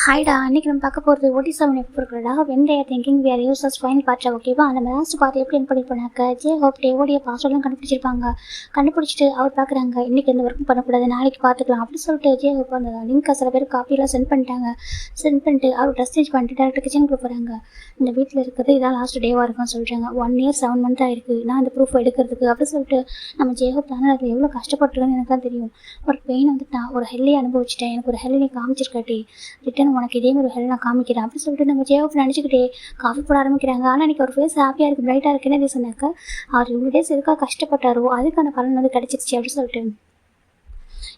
ஹாய்டா, இன்னைக்கு நம்ம பார்க்க போகிறது OT7 எபிசோட்களடா. When they are thinking we are users fine பார்ட்டா, ஓகேவா? அந்த லாஸ்ட் பார்ட் எப்படி என் பண்ணியிருப்பாங்க, ஜே ஹோப் டேவோடைய பாஸ்வேர்ட்லாம் கண்டுபிடிச்சிருப்பாங்க. கண்டுபிடிச்சிட்டு அவர் பார்க்குறாங்க, இன்றைக்கி எந்த ஒர்க்கும் பண்ணக்கூடாது, நாளைக்கு பார்த்துக்கலாம் அப்படின்னு சொல்லிட்டு ஜே ஹோப் அந்த லிங்க்கை சில பேர் காப்பியெல்லாம் சென்ட் பண்ணிட்டாங்க. சென்ட் பண்ணிட்டு அவர் ட்ரெஸ் சேஞ்ச் பண்ணிட்டு டேரக்ட் கிச்சனுக்கு போகிறாங்க. இந்த வீட்டில் இருக்கிறது இதான் லாஸ்ட் டேவாக இருக்கும்னு சொல்கிறாங்க. 1 year 7 month ஆயிருக்கு நான் இந்த ப்ரூஃப் எடுக்கிறதுக்கு அப்படின்னு சொல்லிட்டு நம்ம ஜே ஹோப் தானே அதில் எவ்வளோ கஷ்டப்பட்டுருக்கேன்னு எனக்கு தான் தெரியும். ஒரு பெயின் வந்துட்டு நான் ஒரு ஹெல்லையை அனுபவிச்சிட்டேன், எனக்கு ஒரு ஹெல்லை நீ காமிச்சிருக்காட்டி ரிட்டன் உனக்கு இதே மாதிரி ஹெல் நான் காமிக்கிறேன் அப்படின்னு சொல்லிட்டு நம்ம ஜேஹோப் நினச்சிக்கிட்டே காஃபி போட ஆரம்பிக்கிறாங்க. ஆனால் எனக்கு ஒரு ஃபேஸ் ஹாப்பியாக இருக்குது, பிரைட்டாக இருக்குன்னு சொன்னாக்க அவர் இவ்வளோ டேஸ் எதுக்காக கஷ்டப்பட்டாரோ அதுக்கான பலன் வந்து கிடச்சிருச்சு அப்படின்னு சொல்லிட்டு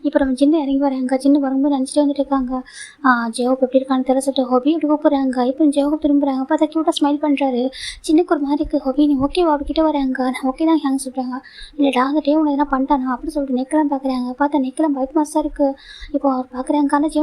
இப்போ நம்ம சின்ன இறங்கி வராங்க. சின்ன வரும்போது நினச்சிட்டு வந்துட்டு இருக்காங்க. ஜேஹோப் எப்படி இருக்கான்னு தெரியல சொல்லிட்டு ஹோபி அப்படி கூப்பிட்றாங்க. இப்போ ஜேஹோப் திரும்புறாங்க, பார்த்தா க்யூட்டாக ஸ்மைல் பண்ணுறாரு. சின்னக்கு ஒரு மாதிரி இருக்குது. ஹோபி நீ ஓகேவா அவர்கிட்ட வராங்க, நான் ஓகே தான் ஹேங் சொல்கிறாங்க. இல்லைடா அந்த டே உனக்கு எதனா பண்ணிட்டானா அப்படின்னு சொல்லிட்டு நெக்கெல்லாம் பார்க்குறாங்க. பார்த்தா நெக்கெல்லாம் பயத்து மாசாக இருக்குது. இப்போ அவர் பார்க்குறாங்க, ஆனால்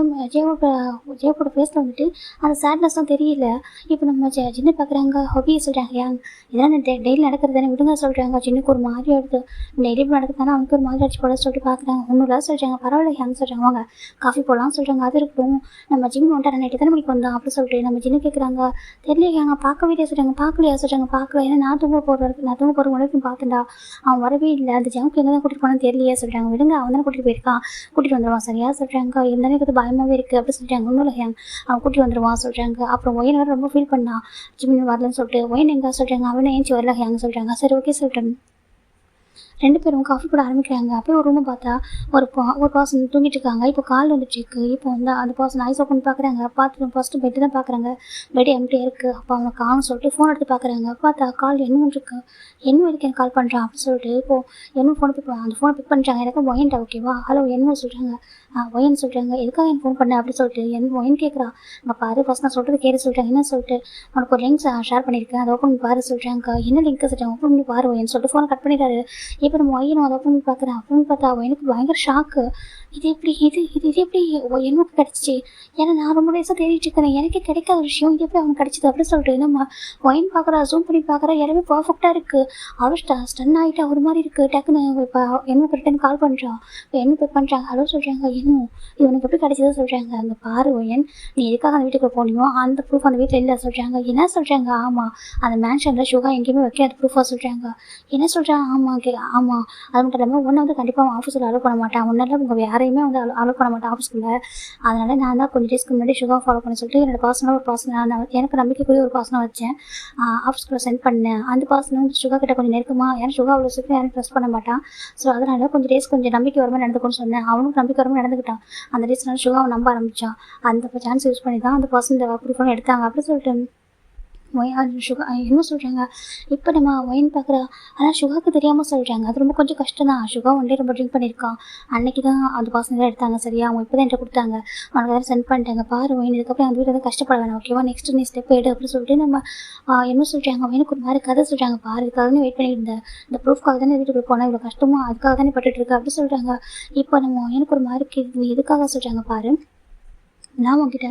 ஜேஹோப்போட ஃபேஸில் வந்துட்டு அந்த சேட்னஸ் தான் தெரியல. இப்போ நம்ம சின்ன பார்க்குறாங்க. ஹோபியை சொல்கிறாங்க, ஏன் இதெல்லாம் டெய்லி நடக்கிறது தானே விடுங்க சொல்கிறாங்க. சின்னக்கு ஒரு மாதிரி எடுத்து டெய்லி நடக்குதுதானே அவனுக்கு ஒரு மாதிரி அடிச்சு போட சொல்லிட்டு பார்க்குறாங்க. ஒன்றும் சொல்கிறாங்க. பரவாயில்ல ஹேங் சொல்கிறாங்க, வாங்க காஃபி போடலாம்னு சொல்கிறாங்க. அது இருக்கட்டும், நம்ம ஜிம் வந்துட்டு நைட்டு எத்தனை மணிக்கு வந்தோம் அப்படின்னு சொல்லிட்டு நம்ம ஜின்னு கேட்குறாங்க. தெரியலையாங்க, பார்க்கவே இல்லையா சொல்கிறாங்க. பார்க்கலையா சொல்கிறாங்க. பார்க்கல, ஏன்னா நான் தூங்க போகிற வரைக்கும் பார்த்துட்டா அவன் வரவே இல்லை. அந்த ஜம்க்கு எங்கே தான் கூட்டிகிட்டு போனான்னு தெரியலையா சொல்கிறாங்க. விடுங்க, அவன் தானே கூட்டிகிட்டு போயிருக்கான், கூட்டிகிட்டு வந்துடுவான் சரியா சொல்கிறாங்க. இருந்தாலும் எனக்கு பயமாகவே இருக்குது அப்படின்னு சொல்லிட்டாங்க. ஒன்றும் இல்லை ஹேங், அவன் கூட்டிகிட்டு வந்துடுவான் சொல்கிறாங்க. அப்புறம் ஒயன் வேறு ரொம்ப ஃபீல் பண்ணா ஜிம் வரலன்னு சொல்லிட்டு. ஒயன் எங்கே சொல்கிறாங்க, அவனை ஏஞ்சி வரல ஹேங் சொல்கிறாங்க. சரி ஓகே சொல்லிட்டேன். 2 பேரும் காஃபி போட ஆரம்பிக்கிறாங்க. அப்படியே ஒரு ரூமை பார்த்தா ஒரு பர்சன் தூங்கிட்டு இருக்காங்க. இப்போ கால் வந்துட்டு இருக்கு. இப்போ வந்து அந்த பர்சன் ஐஸ் ஓப்பன் பார்க்குறாங்க. பார்த்துட்டு ஃபஸ்ட்டு பெட்டு தான் பார்க்குறாங்க. பெட் எம்டியாக இருக்குது. அப்போ அவங்க கால்னு சொல்லிட்டு ஃபோன் எடுத்து பார்க்குறாங்க. பார்த்தா கால் என்ன இருக்கு, என்ன வரைக்கும் எனக்கு கால் பண்ணுறான் அப்படின்னு சொல்லிட்டு இப்போது என்ன ஃபோனை அந்த ஃபோனை பிக் பண்ணுறாங்க. எனக்கு ஒயன்டா ஓகேவா, ஹலோ என்ன சொல்கிறாங்க. ஒயன் சொல்கிறாங்க, எதுக்காக என் ஃபோன் பண்ண அப்படின்னு சொல்லிட்டு ஒயன் கேட்குறா. அங்கே பாரு ஃபஸ்ட் நான் சொல்கிறது கேட்டு சொல்கிறாங்க. என்ன சொல்லிட்டு உனக்கு ஒரு லிங்க்ஸ் ஷேர் பண்ணியிருக்கேன், அதை ஓப்பன் பண்ணி பாரு சொல்கிறாங்க. என்ன லிங்க் சொல்கிறாங்க, ஓப்பன் பண்ணி பாரு ஒயன் சொல்லிட்டு ஃபோனை கட் பண்ணிட்டாரு. இப்போ நம்ம ஒயனும் அதை ஓப்பன் பண்ணி பார்க்குறேன். அப்படின்னு பார்த்தா எனக்கு பயங்கர ஷாக்கு. இது எப்படி என்னுக்கு கிடச்சிச்சு, ஏன்னா நான் ரொம்ப டேஸாக தேடிட்டு இருக்கிறேன், எனக்கே கிடைக்காத விஷயம் இது எப்படி அவனுக்கு கிடச்சிது அப்படின்னு சொல்லிட்டு நம்ம ஒயின் பார்க்குறா, ஜூம் பண்ணி பார்க்குறா. எல்லாமே பர்ஃபெக்டாக இருக்குது. அவர் ஸ்டன் ஆகிட்டா ஒரு மாதிரி இருக்குது. டக்குன்னு இப்போ என்னுக்கு ரிட்டன் கால் பண்ணுறான். இப்போ என்ன பிக் பண்ணுறாங்க, ஹலோ சொல்கிறாங்க. இன்னும் இது உனக்கு எப்படி கிடச்சிது சொல்கிறாங்க. அங்கே பாரு ஒயன், நீ எதுக்காக அந்த வீட்டுக்குள்ள போனியோ அந்த ப்ரூஃப் அந்த வீட்டில் இல்லை சொல்கிறாங்க. என்ன சொல்கிறாங்க, ஆமாம் அந்த மேன்ஷனில் சுகா எங்கேயுமே வைக்காத ப்ரூஃபாக சொல்கிறாங்க. என்ன சொல்கிறாங்க, ஆமாம் அது மட்டும் இல்லாமல் ஒன்றை வந்து கண்டிப்பாக அவன் ஆஃபீஸில் அலோவ் பண்ண மாட்டான், ஒன்றால் உங்கள் யாரையுமே வந்து அலோவ் பண்ண மாட்டான் ஆஃபீஸ்க்குள்ளே. அதனால் நான் தான் கொஞ்சம் டேஸ்க்கு முன்னாடி சுகா ஃபாலோ பண்ண சொல்லிட்டு என்னோட பர்சனலாக ஒரு பர்சன் நான் எனக்கு நம்பிக்கைக்குரிய ஒரு பர்சனாக வச்சேன். ஆஃபீஸ்க்குள்ளே சென்ட் பண்ணேன். அந்த பர்சன் வந்து சுகா கிட்ட கொஞ்சம் நெருக்கமாக, ஏன்னா சுகா அவ்வளோ சீக்கிரம் யாரும் ட்ரெஸ்ட் பண்ண மாட்டான். ஸோ அதனால் கொஞ்சம் டேஸ் கொஞ்சம் நம்பிக்கை வர மாதிரி நடந்துக்கணும்னு சொன்னேன். அவனுக்கு நம்பிக்கை வர மாதிரி நடந்துக்கிட்டான். அந்த டேஸ்னால சுகாவை நம்ப ஆரம்பித்தான். அந்த சான்ஸ் யூஸ் பண்ணி தான் அந்த பர்சன் இந்த ப்ரூஃப் எடுத்தாங்க அப்படின்னு சொல்லிட்டு சுகா என்ன சொல்கிறாங்க. இப்போ நம்ம ஒயின் பார்க்குறா, ஆனால் சுகாவுக்கு தெரியாமல் சொல்கிறாங்க. அது ரொம்ப கொஞ்சம் கஷ்டம் தான். சுகா ஒன் டே ரொம்ப ட்ரிங்க் பண்ணியிருக்கான். அன்றைக்கி தான் அந்த பர்சன் தான் எடுத்தாங்க சரியா. அவங்க இப்போ தான் என்கிட்ட கொடுத்தாங்க, அவனுக்கு எதாவது சென்ட் பண்ணிட்டாங்க. பாரு ஒயின், இதுக்கப்புறம் அந்த வீட்டில் வந்து கஷ்டப்பட வேணாம் ஓகேவா, நெக்ஸ்ட் நீ ஸ்டெப் எடு அப்படின்னு சொல்லிட்டு நம்ம என்ன சொல்கிறாங்க. எனக்கு ஒரு மாதிரி கதை சொல்கிறாங்க. பாரு இதுக்காக தானே வெயிட் பண்ணிட்டு இருந்தேன், இந்த ப்ரூஃப்காக தானே வீட்டுக்குள்ள போனால் இவ்வளோ கஷ்டமாக அதுக்காக தானே பட்டுட்ருக்கு அப்படின்னு சொல்கிறாங்க. இப்போ நம்ம எனக்கு ஒரு மாதிரி நீ எதுக்காக சொல்கிறாங்க பாரு, நான் உங்ககிட்ட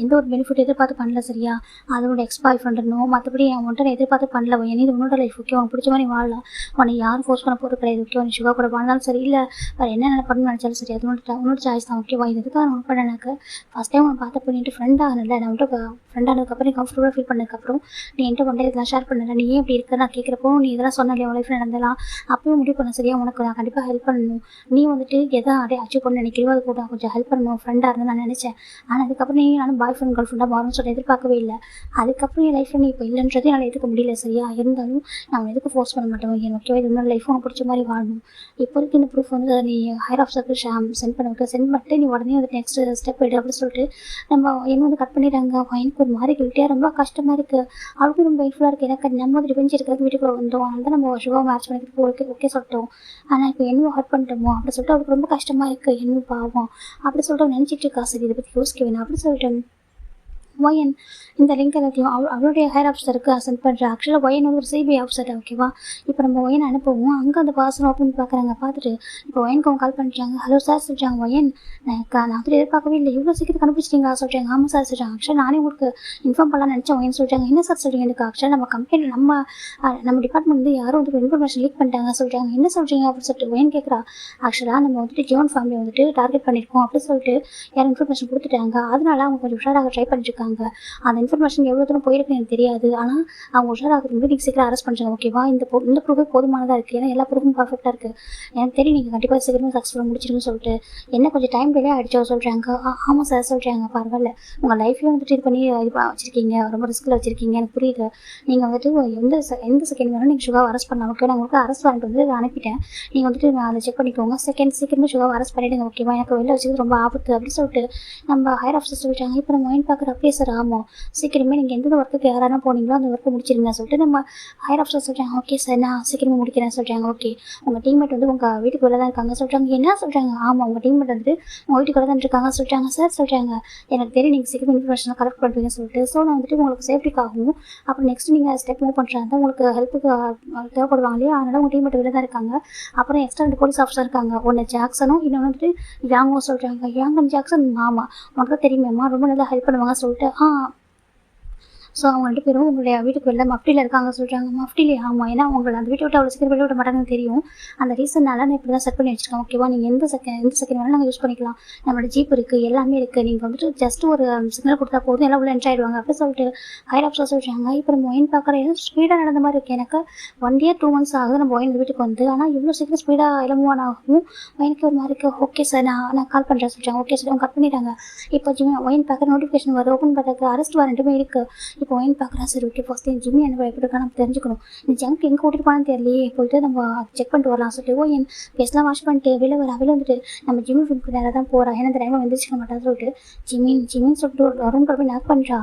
எந்த ஒரு பெனிஃபிட் எதிர்பார்த்து பண்ணல சரியா. அதோட எக்ஸ் பாய் ஃப்ரெண்டுனோ மற்றபடி அவன்கிட்ட நான் எதிர்பார்த்து பண்ணல. ஏன்னா இது உன்னோட லைஃப் ஓகே, உனக்கு பிடிச்ச மாதிரி வாழலாம், உன்னை யாரும் ஃபோர்ஸ் பண்ண போகிறது கிடையாது ஓகே. உனக்கு சுகா கூட வாழ்ந்தாலும் சரி, இல்லை வேறு என்ன பண்ணணும்னு நினச்சாலும் சரி, அது உன்னோட சாய்ஸ் தான் ஓகேவா. இது எதுக்காக நான் பண்ண எனக்கு ஃபஸ்ட் டைம் உன்னை பார்த்த பண்ணிட்டு ஃப்ரெண்ட் ஆகல, நான் வந்துட்டு ஃப்ரெண்ட் ஆனதுக்கப்புறம் நீ கம்ஃபர்டபுளாக ஃபீல் பண்ணதுக்கப்புறம் நீ என்கிட்ட கொண்டே இதெல்லாம் ஷேர் பண்ணல. நீ ஏன் இப்படி இருக்க நான் கேட்குறப்போ நீ இதெல்லாம் சொன்னாலே உன் லைஃப்பில் நடந்தலாம். அப்பயும் முடிவு பண்ண சரியா, உனக்கு நான் கண்டிப்பாக ஹெல்ப் பண்ணணும். நீ வந்துட்டு எதை அச்சீவ் பண்ண நினைக்கிறோ அது கூட கொஞ்சம் ஹெல்ப் பண்ணணும் ஃப்ரெண்டாக இருந்து நான் நினச்சேன். ஆனால் அதுக்கப்புறம் நீ நானும் பாய் ஃப்ரெண்ட் கேர்ள் ஃப்ரெண்டாக மாறும்னு சொல்லி எதிர்பார்க்கவே இல்லை. அதுக்கப்புறம் என் லைஃப்பில் நீ இப்போ இல்லைன்றதே என்னால் எதுக்க முடியல சரியா. இருந்தாலும் நான் எதுக்கு ஃபோர்ஸ் பண்ண மாட்டேன். என் ஓகேவா, இது இன்னொரு லைஃப் உனக்கு பிடிச்ச மாதிரி வாழணும். இப்போதைக்கு இந்த ப்ரூஃப் வந்து நீ ஹையர் ஆஃபீஸருக்கு சென்ட் பண்ண சென்ட் பண்ணிட்டு நீ உடனே வந்து நெக்ஸ்ட் ஸ்டெப் எடு அப்படின்னு சொல்லிட்டு நம்ம என்ன வந்து கட் பண்ணிடுறாங்க. எனக்கு ஒரு மாதிரி கில்ட்டியாக ரொம்ப கஷ்டமாக இருக்குது, அவளுக்கு ரொம்ப பெயின்ஃபுல்லாக இருக்குது. எனக்கு நம்ம வந்து ரிவெஞ்ச் இருக்கிறது வீட்டுக்குள்ளே வந்தோம், அதனால தான் நம்ம சுகாவை மேட்ச் பண்ணிக்கிறதுக்கு ஓகே ஓகே சொல்லிட்டோம். ஆனால் இப்போ என்ன ஹர்ட் பண்ணிட்டோமோ அப்படின்னு சொல்லிட்டு அவளுக்கு ரொம்ப கஷ்டமாக இருக்குது, என்ன பாவம் அப்படி சொல்லிட்டு நினச்சிட்டு இருக்கா. சரி இதை பற்றி யோசிக்க வேணாம் அப்படின்னு சொல்லிட்டு ஒயன் இந்த லிங்க் எல்லாத்தையும் அவளுடைய ஹையர் ஆஃபீஸருக்கு சென்ட் பண்ணுறேன். ஆக்சுவலாக ஒயன் வந்து ஒரு சிபிஐ ஆஃபீஸர், ஓகேவா? இப்போ நம்ம ஒயன் அனுப்புவோம். அங்கே அந்த பர்சன் ஓப்பன் பார்க்குறாங்க. பார்த்துட்டு இப்போ ஒயனுக்கு அவங்க கால் பண்ணிட்டாங்க. ஹலோ சார் சொல்கிறாங்க. ஒயன் நான் வந்து எதிர்பார்க்கவே இல்லை, இவ்வளோ சீக்கிரம் கண்டுபிடிச்சிட்டீங்களா சொல்கிறாங்க. ஆமாம் சார் சொல்கிறாங்க. ஆக்சுவலாக நானே உங்களுக்கு இன்ஃபார்ம் பண்ணலாம்னு நினச்சேன். ஒயன் சொல்கிறாங்க. என்ன சார் சொல்கிறீங்க? எனக்கு ஆக்சுவலாக நம்ம கம்பெனி நம்ம டிபார்ட்மெண்ட் வந்து யாரும் வந்து இன்ஃபர்மேஷன் லீக் பண்ணிட்டாங்க சொல்கிறாங்க. என்ன சொல்கிறீங்க அப்படின்னு சொல்லிட்டு ஒயன் கேட்குறா. ஆக்சுவலாக நம்ம வந்துட்டு ஜியோன் ஃபேமிலி வந்துட்டு டார்கெட் பண்ணியிருக்கோம் அப்படின்னு சொல்லிட்டு யாரும் இன்ஃபர்மேஷன் கொடுத்துட்டாங்க. அதனால அவங்க கொஞ்சம் உஷாராக ட்ரை பண்ணிருக்காங்க. அந்த இன்ஃபர்மேஷன் எவ்வளோ தூரம் போயிருக்குன்னு எனக்கு தெரியாது. ஆனால் அவங்க உஷாராகிறது வந்து நீங்கள் சீக்கிரம் அரெஸ்ட் பண்ணுறாங்க, ஓகேவா? இந்த ப்ரூஃபே போதுமானதாக இருக்குது. ஏன்னா எல்லா ப்ரூஃபும் பர்ஃபெக்டாக இருக்குது. எனக்கு தெரியும் நீங்கள் கண்டிப்பாக சீக்கிரமாக சக்ஸஸ்ஃபுல்லாக முடிச்சிருக்குன்னு சொல்லிட்டு என்ன கொஞ்சம் டைம் டிலே ஆகிடுச்சோ சொல்கிறாங்க. ஆமாம் சார் சொல்கிறாங்க. பரவாயில்ல, உங்கள் லைஃப்பையும் வந்துட்டு இது பண்ணி வச்சுருக்கீங்க, ரொம்ப ரிஸ்கில் வச்சுருக்கீங்க, எனக்கு புரியுது. நீங்கள் வந்துட்டு எந்த செகண்ட் வேணும் நீங்கள் சுகாவை அரெஸ்ட் பண்ணலாம், ஓகே? நான் உங்களுக்கு அரெஸ்ட் வாரண்ட் வந்து அனுப்பிட்டேன். நீங்கள் வந்துட்டு அதை செக் பண்ணிக்கோங்க. சீக்கிரமே சுகாவை அரெஸ்ட் பண்ணிவிடுங்க, ஓகேவா? எனக்கு வெளில வச்சுக்கிறது ரொம்ப ஆபத்து அப்படின்னு சொல்லிட்டு நம்ம ஹையர் ஆஃபீஸர் சொல்லிட்டாங்க. இப்போ நம்ம மைண்ட் பார்க்குற அப்படியே சார், ஆமாம் சீக்கிரமே நீங்கள் எந்த ஒர்க்குக்கு யாரான போனீங்களோ அந்த ஒர்க்கை முடிச்சிருங்க சொல்லிட்டு நம்ம ஹையர் ஆஃபீஸர் சொல்கிறாங்க. ஓகே சார், நான் சீக்கிரமே முடிக்கிறேன் சொல்கிறாங்க. ஓகே, உங்கள் டீம்மேட் வந்து உங்கள் வீட்டுக்கு வெளில தான் இருக்காங்க சொல்கிறாங்க. என்ன சொல்கிறாங்க? ஆமாம், உங்கள் டீம்மேட் வந்து உங்கள் வீட்டுக்கு வெளில தான் இருக்காங்க சொல்கிறாங்க. சார் சொல்கிறாங்க. எனக்கு தெரியும் நீங்கள் சீக்கிரம் இன்ஃபர்மேஷனை கலெக்ட் பண்ணுறீங்கன்னு சொல்லிட்டு. ஸோ நான் வந்துட்டு உங்களுக்கு சேஃப்டிக்காகவும் அப்புறம் நெக்ஸ்ட் நீங்கள் ஸ்டெப் மூவ் பண்ணுறாங்க உங்களுக்கு ஹெல்ப்புக்கு தேவைப்படுவாங்க இல்லையா? அதனால் உங்கள் டீம்மேட் வெளில தான் இருக்காங்க. அப்புறம் எக்ஸ்ட்ரா 2 போலீஸ் ஆஃபீஸர் இருக்காங்க. ஒன்று ஜாக்சனும் இன்னொன்று வந்துட்டு யாங்கும் சொல்கிறாங்க. யாங் அண்ட் ஜாக்சன் ஆமாம் உனக்கு தெரியுமேம்மா, ரொம்ப நல்லா ஹெல்ப் பண்ணுவாங்க சொல்லிட்டு. ஸோ அவங்க 2 பேரும் உங்களுடைய வீட்டுக்கு வெளில மஃப்டியில் இருக்காங்க சொல்கிறாங்க. மஃப்டிலே? ஆமாம், ஏன்னா உங்களை அந்த வீட்டை விட்டு அவ்வளோ சீக்கிரம் வெளில விட மாட்டாங்கன்னு தெரியும். அந்த ரீசன்னால நான் இப்படி தான் செட் பண்ணி வச்சுருக்கேன், ஓகேவா? நீங்கள் எந்த செகண்ட் வேணாலும் நாங்கள் யூஸ் பண்ணிக்கலாம். நம்மளோட ஜீப் இருக்குது, எல்லாமே இருக்குது. நீங்கள் வந்துட்டு ஜஸ்ட் ஒரு சிக்னல் கொடுத்தா போதும், எல்லாம் உள்ள என்ட்ரு ஆகிடுவாங்க அப்படின்னு சொல்லிட்டு ஹையர் ஆஃபீஸர் சொல்கிறாங்க. இப்போ நம்ம ஒயின் பார்க்குற எதுவும் ஸ்பீடாக நடந்த மாதிரி இருக்குது. எனக்கு 1 year 2 months ஆகுது நம்ம ஒயின் வீட்டுக்கு வந்து. ஆனால் இவ்வளோ சீக்கிரம் ஸ்பீடாக எல்லாம் மூவ் ஆகும் ஒயினுக்கு ஒரு மாதிரி இருக்குது. ஓகே சார், நான் கால் பண்ணுறேன் சொல்கிறாங்க. ஓகே சார், அவங்க கட் பண்ணிடுறாங்க. இப்போ ஒயின் பார்க்குற நோட்டிஃபிகேஷன் வருது, ஓப்பன் பண்ணுறதுக்கு அரெஸ்ட் வாரண்ட்டுமே இருக்குது. இப்போ ஒயின் பார்க்குறா. சரி, ஓகே, ஃபஸ்ட் ஜிம்மி என்ன எப்படி இருக்கா நம்ம தெரிஞ்சுக்கணும். இந்த ஜங்க் எங்கே கூட்டிட்டு போனான்னு தெரியலையே, போயிட்டு நம்ம செக் பண்ணிட்டு வரலாம் சொல்லிட்டு என் ஃபேஸ்லாம் வாஷ் பண்ணிட்டு வெளில வந்துட்டு நம்ம ஜிம்மி ரூமுக்கு நேராக தான் போகிறா. ஏன்னா இந்த டைமில் வந்துருச்சுக்க மாட்டான்னு சொல்லிட்டு ஜிம்மின்னு சொல்லிட்டு ரூம் போய் லாக் பண்ணுறா.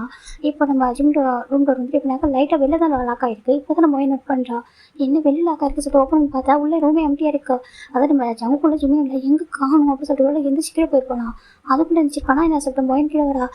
இப்போ நம்ம ஜிம் ரூம் டோர் வந்துட்டு இப்போ லைட்டாக வெளில தான் லாக் ஆகிருக்கு. இப்போ தான் நம்ம நோட் பண்ணுறா. என்ன வெளில லாக் ஆகிருக்கு சொல்லிட்டு ஓப்பன் பண்ணி பார்த்தா உள்ளே ரூமே எம்டியாக இருக்குது. அதான் நம்ம ஜங்குக்குள்ளே ஜிம்மி இல்லை, எங்கே காணும் அப்படின்னு சொல்லிட்டு உள்ள எந்த சீக்கிரம் போயிருப்போம். அதுக்குள்ளே இருந்துச்சிருப்பானா என்ன சொல்லிட்டு மொயின் கீழே வரா.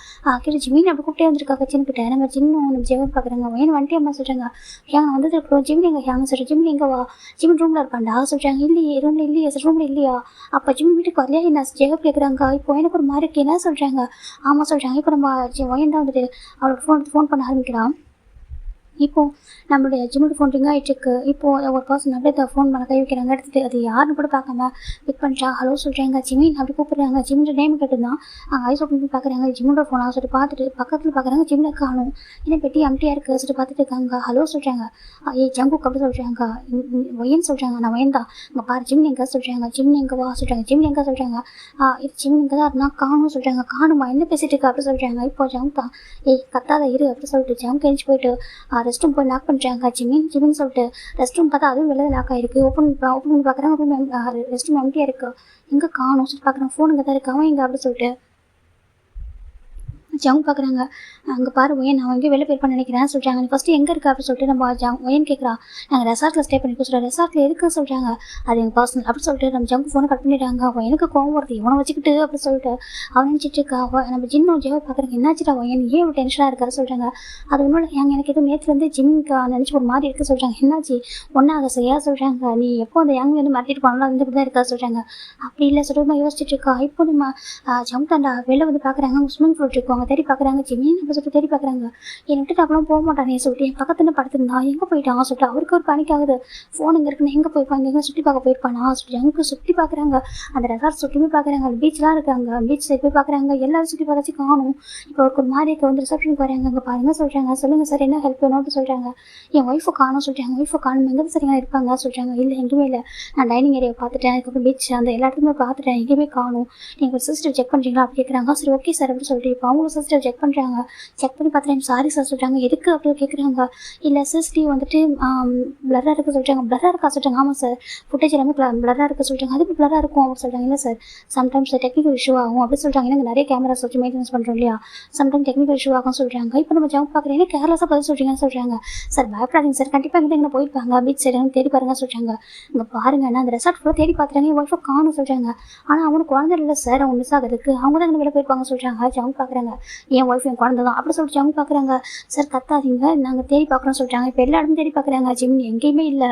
கீழே ஜிம்மின்னு அப்படி கூப்பிட்டே வந்திருக்காங்க சின்ன நம்ம சின்ன நம்ம ஜெவன் பார்க்குறாங்க. ஒயின் வந்துட்டு அம்மா சொல்கிறாங்க. ஏன் வந்தது இருக்கிறோம் ஜிம்மி எங்கே ஹேங்க சொல்கிறேன். ஜிம்மி எங்கே வா, ஜிம்மி ரூமில் இருப்பாண்டா சொல்கிறாங்க. இல்லையே ரூமில் இல்லையா சார், ரூமில் இல்லையா? அப்போ ஜிம்மி வீட்டுக்கு வரலையா என்ன ஜெகப் கேட்குறாங்க. இப்போ எனக்கு ஒரு மாதிரி இருக்கு என்ன சொல்கிறாங்க. ஆமாம் சொல்கிறாங்க. இப்போ நம்ம ஒயின் தான் வந்துட்டு அவளோட ஃபோன் பண்ண ஆரம்பிக்கிறான். இப்போது நம்மளுடைய ஜிம்முக்கு ஃபோன் ரிங் ஆகிட்டுருக்கு. இப்போது ஒரு பர்சன் அப்படியே ஃபோன் பண்ண கை வைக்கிறாங்க. எடுத்துகிட்டு அது யாருன்னு கூட பார்க்காம பிக் பண்ணுறா. ஹலோ சொல்கிறாங்க. ஜிமின் அப்படி கூப்பிட்றாங்க. ஜிம்மியோட நேம் கேட்டுருந்தான். அங்கே ஐஸ் ஓப்பன் பண்ணி பார்க்குறாங்க. ஜிம்மோட ஃபோனாக சொல்லிட்டு பார்த்துட்டு பக்கத்தில் பார்க்குறாங்க. ஜிம்மில் காணும். ஏன்னா பெட்டி அம்ட்டியாக இருக்குது சொல்லிட்டு பார்த்துட்டு இருக்காங்க. ஹலோ சொல்கிறாங்க. ஜங்குக்கு அப்படி சொல்கிறாங்க. ஒயன் சொல்கிறாங்க. நான் ஒயன் தான். இங்கே பாரு ஜிம்மின் எங்கே சொல்கிறாங்க. ஜிம்மின் எங்கே வா சொல்கிறாங்க. ஜிம்மின் எங்கே சொல்கிறாங்க. இது ஜிம்மின் எங்கே தான் இருந்தால் காணும் சொல்கிறாங்க. காணுமா என்ன பேசிகிட்டு இருக்கா அப்படி சொல்கிறாங்க. இப்போ ஜங்க் தான். கத்தாத இரு அப்படி சொல்லிட்டு ஜங்க் எழுந்து போயிட்டு ரெஸ்ட் ரூம் போய் லாக் பண்ணுறாங்க. ஜிமின்னு சொல்லிட்டு ரெஸ்ட் ரூம் பார்த்தா அதுவும் வெளில லாக் ஆகிருக்கு. ஓப்பன் பண்ணி பார்க்குறாங்க. ரூம் ரெஸ்ட் ரூம் எம்டியாக இருக்குது. எங்கே காணும் சொல்லிட்டு பார்க்குறாங்க. ஃபோன் இங்கே தான் இருக்கு, அவன் எங்கே அப்படி சொல்லிட்டு ஜங் பார்க்குறாங்க. அங்கே பாரு ஒயன் நான் எங்கேயும் வெளில போயிருப்பான்னு நினைக்கிறேன் சொல்கிறாங்க. நீ ஃபஸ்ட்டு எங்கே இருக்கா அப்படின்னு சொல்லிட்டு நம்ம ஒயன் கேட்குறா. நாங்கள் ரெசார்ட்டில் ஸ்டே பண்ணிக்க சொல்கிறேன். ரெசார்ட்டில் இருக்குன்னு சொல்கிறாங்க. அது எங்கள் பர்சனல் அப்படி சொல்லிட்டு நம்ம ஜங்கு ஃபோனை கட் பண்ணிடுறாங்க. எனக்கு கோவம் வருது இவனை வச்சுக்கிட்டு அப்படி சொல்லிட்டு அவன் நினச்சிட்டு இருக்கா. நம்ம ஜின்னு ஜெவ பார்க்குறாங்க. என்னாச்சுடா ஒயன் ஏன் இவ்வளோ டென்ஷனாக இருக்காரு சொல்கிறாங்க. அது ஒன்றும் எனக்கு எதுவும் நேற்றுலேருந்து ஜிம்முக்கு நினச்சி ஒரு மாதிரி இருக்குது சொல்கிறாங்க. என்னாச்சு ஒன்றாக சரியா சொல்கிறாங்க. நீ எப்போ அந்த யங் வந்து மாற்றிட்டு போனாலும் அந்த இப்படி தான் இருக்கா சொல்கிறாங்க. அப்படி இல்லை சொல்லிட்டு யோசிச்சுட்டு இருக்கா. இப்போ நம்ம ஜம் தாண்டா வெளில வந்து பார்க்குறாங்க. ஸ்விம்மிங் பூல் இருக்கும். தேடி பார்க்குறாங்க. ஜிம்மின்னு அப்படி சொல்லிட்டு தேடி பார்க்குறாங்க. என்னை விட்டுட்டு அப்பெல்லாம் போக மாட்டானே சொல்லிட்டு என் பக்கத்துல படுத்திருந்தா எங்கே போயிட்டான் சொல்லிட்டு அவருக்கு ஒரு பேனிக் ஆகுது. ஃபோன் இங்கே இருக்குன்னு எங்கே போயிருப்பாங்க, எங்கே சுற்றி பார்க்க போயிருப்பானா சொல்லிட்டு அங்கே சுற்றி பார்க்குறாங்க. அந்த ரெசார்ட் சுற்றியுமே பார்க்குறாங்க. அந்த பீச்லாம் இருக்காங்க. பீச் சைட் போய் பார்க்குறாங்க. எல்லாரும் சுற்றி பார்த்தாச்சு காணும். இப்போ ஒரு மாதிரி இருக்க வந்து ரிசப்ஷனுக்கு வராங்க. அங்கே பாருங்க சொல்கிறாங்க. சொல்லுங்கள் சார் என்ன ஹெல்ப் வேணும் அப்படின்னு சொல்கிறாங்க. என் ஒய்ஃபை காணும் சொல்கிறாங்க. ஒய்ஃபை காணும் எங்கே சரியாக இருப்பாங்க சொல்கிறாங்க. இல்லை எங்கேயுமே இல்லை, நான் டைனிங் ஏரியாவை பார்த்துட்டேன், அதுக்கப்புறம் பீச் அந்த எல்லா இடத்துக்குமே பார்த்துட்டேன், எங்கேயுமே காணும். நீங்கள் ஒரு சிஸ்டர் செக் பண்ணுறீங்களா அப்படி கேட்குறாங்க. சரி ஓகே சார் அப்படின்னு சொல்லிட்டு இப்போ அவங்களும் சிஸ்டர் செக் பண்ணுறாங்க. செக் பண்ணி பார்த்துட்டு சாரி சார் சொல்கிறாங்க. எதுக்கு அப்படி கேட்குறாங்க. இல்லை சிஸ்டிவ் வந்துட்டு பிளராக இருக்குது சொல்கிறாங்க. பிளராக இருக்கா சொல்கிறாங்க. ஆமாம் சார் ஃபுட்டேஜ் எல்லாமே பிளராக இருக்குது சொல்கிறாங்க. அது பிளராக இருக்கும் அப்படின்னு சொல்கிறாங்க. இல்லை சார் சம்டைம்ஸ் டெக்னிக்கல் இஷ்யூ ஆகும் அப்படி சொல்கிறாங்க. எனக்கு நிறைய கேமராஸ் வச்சு மெயின்டெனன்ஸ் பண்ணுறோம் இல்லையா, சம்டைம் டெக்னிக்கல் இஷ்யூ ஆகும் சொல்கிறாங்க. இப்போ நம்ம ஜாப் பார்க்குறேன் கேர்லெஸ்ஸாக பதில் சொல்கிறீங்கன்னு சொல்கிறாங்க. சார் பயப்படாதீங்க சார், கண்டிப்பாக எங்கே போயிருப்பாங்க பீச் சைடு தேடி பாருங்க சொல்கிறாங்க. இங்கே பாருங்கன்னா அந்த ரெசார்ட் ஃபுல்லாக தேடி பார்த்துட்டாங்க. என் ஒய்ஃபை காணும் சொல்கிறாங்க. ஆனால் அவனுக்கு குழந்தை இல்லை சார், அவங்க மிஸ் ஆகிறதுக்கு அவங்க தான் வெளில போயிருப்பாங்க சொல்கிறாங்க. ஜாப் பார்க்குறாங்க. என் ஒய்ஃப் என் குழந்தை தான் அப்படி சொல்லிட்டு அவங்க பார்க்குறாங்க. சார் கத்தாதீங்க, நாங்கள் தேடி பார்க்குறோன்னு சொல்லிட்டாங்க. இப்போ எல்லா இடமும் தேடி பார்க்குறாங்க, ஜிமின் எங்கேயுமே இல்லை.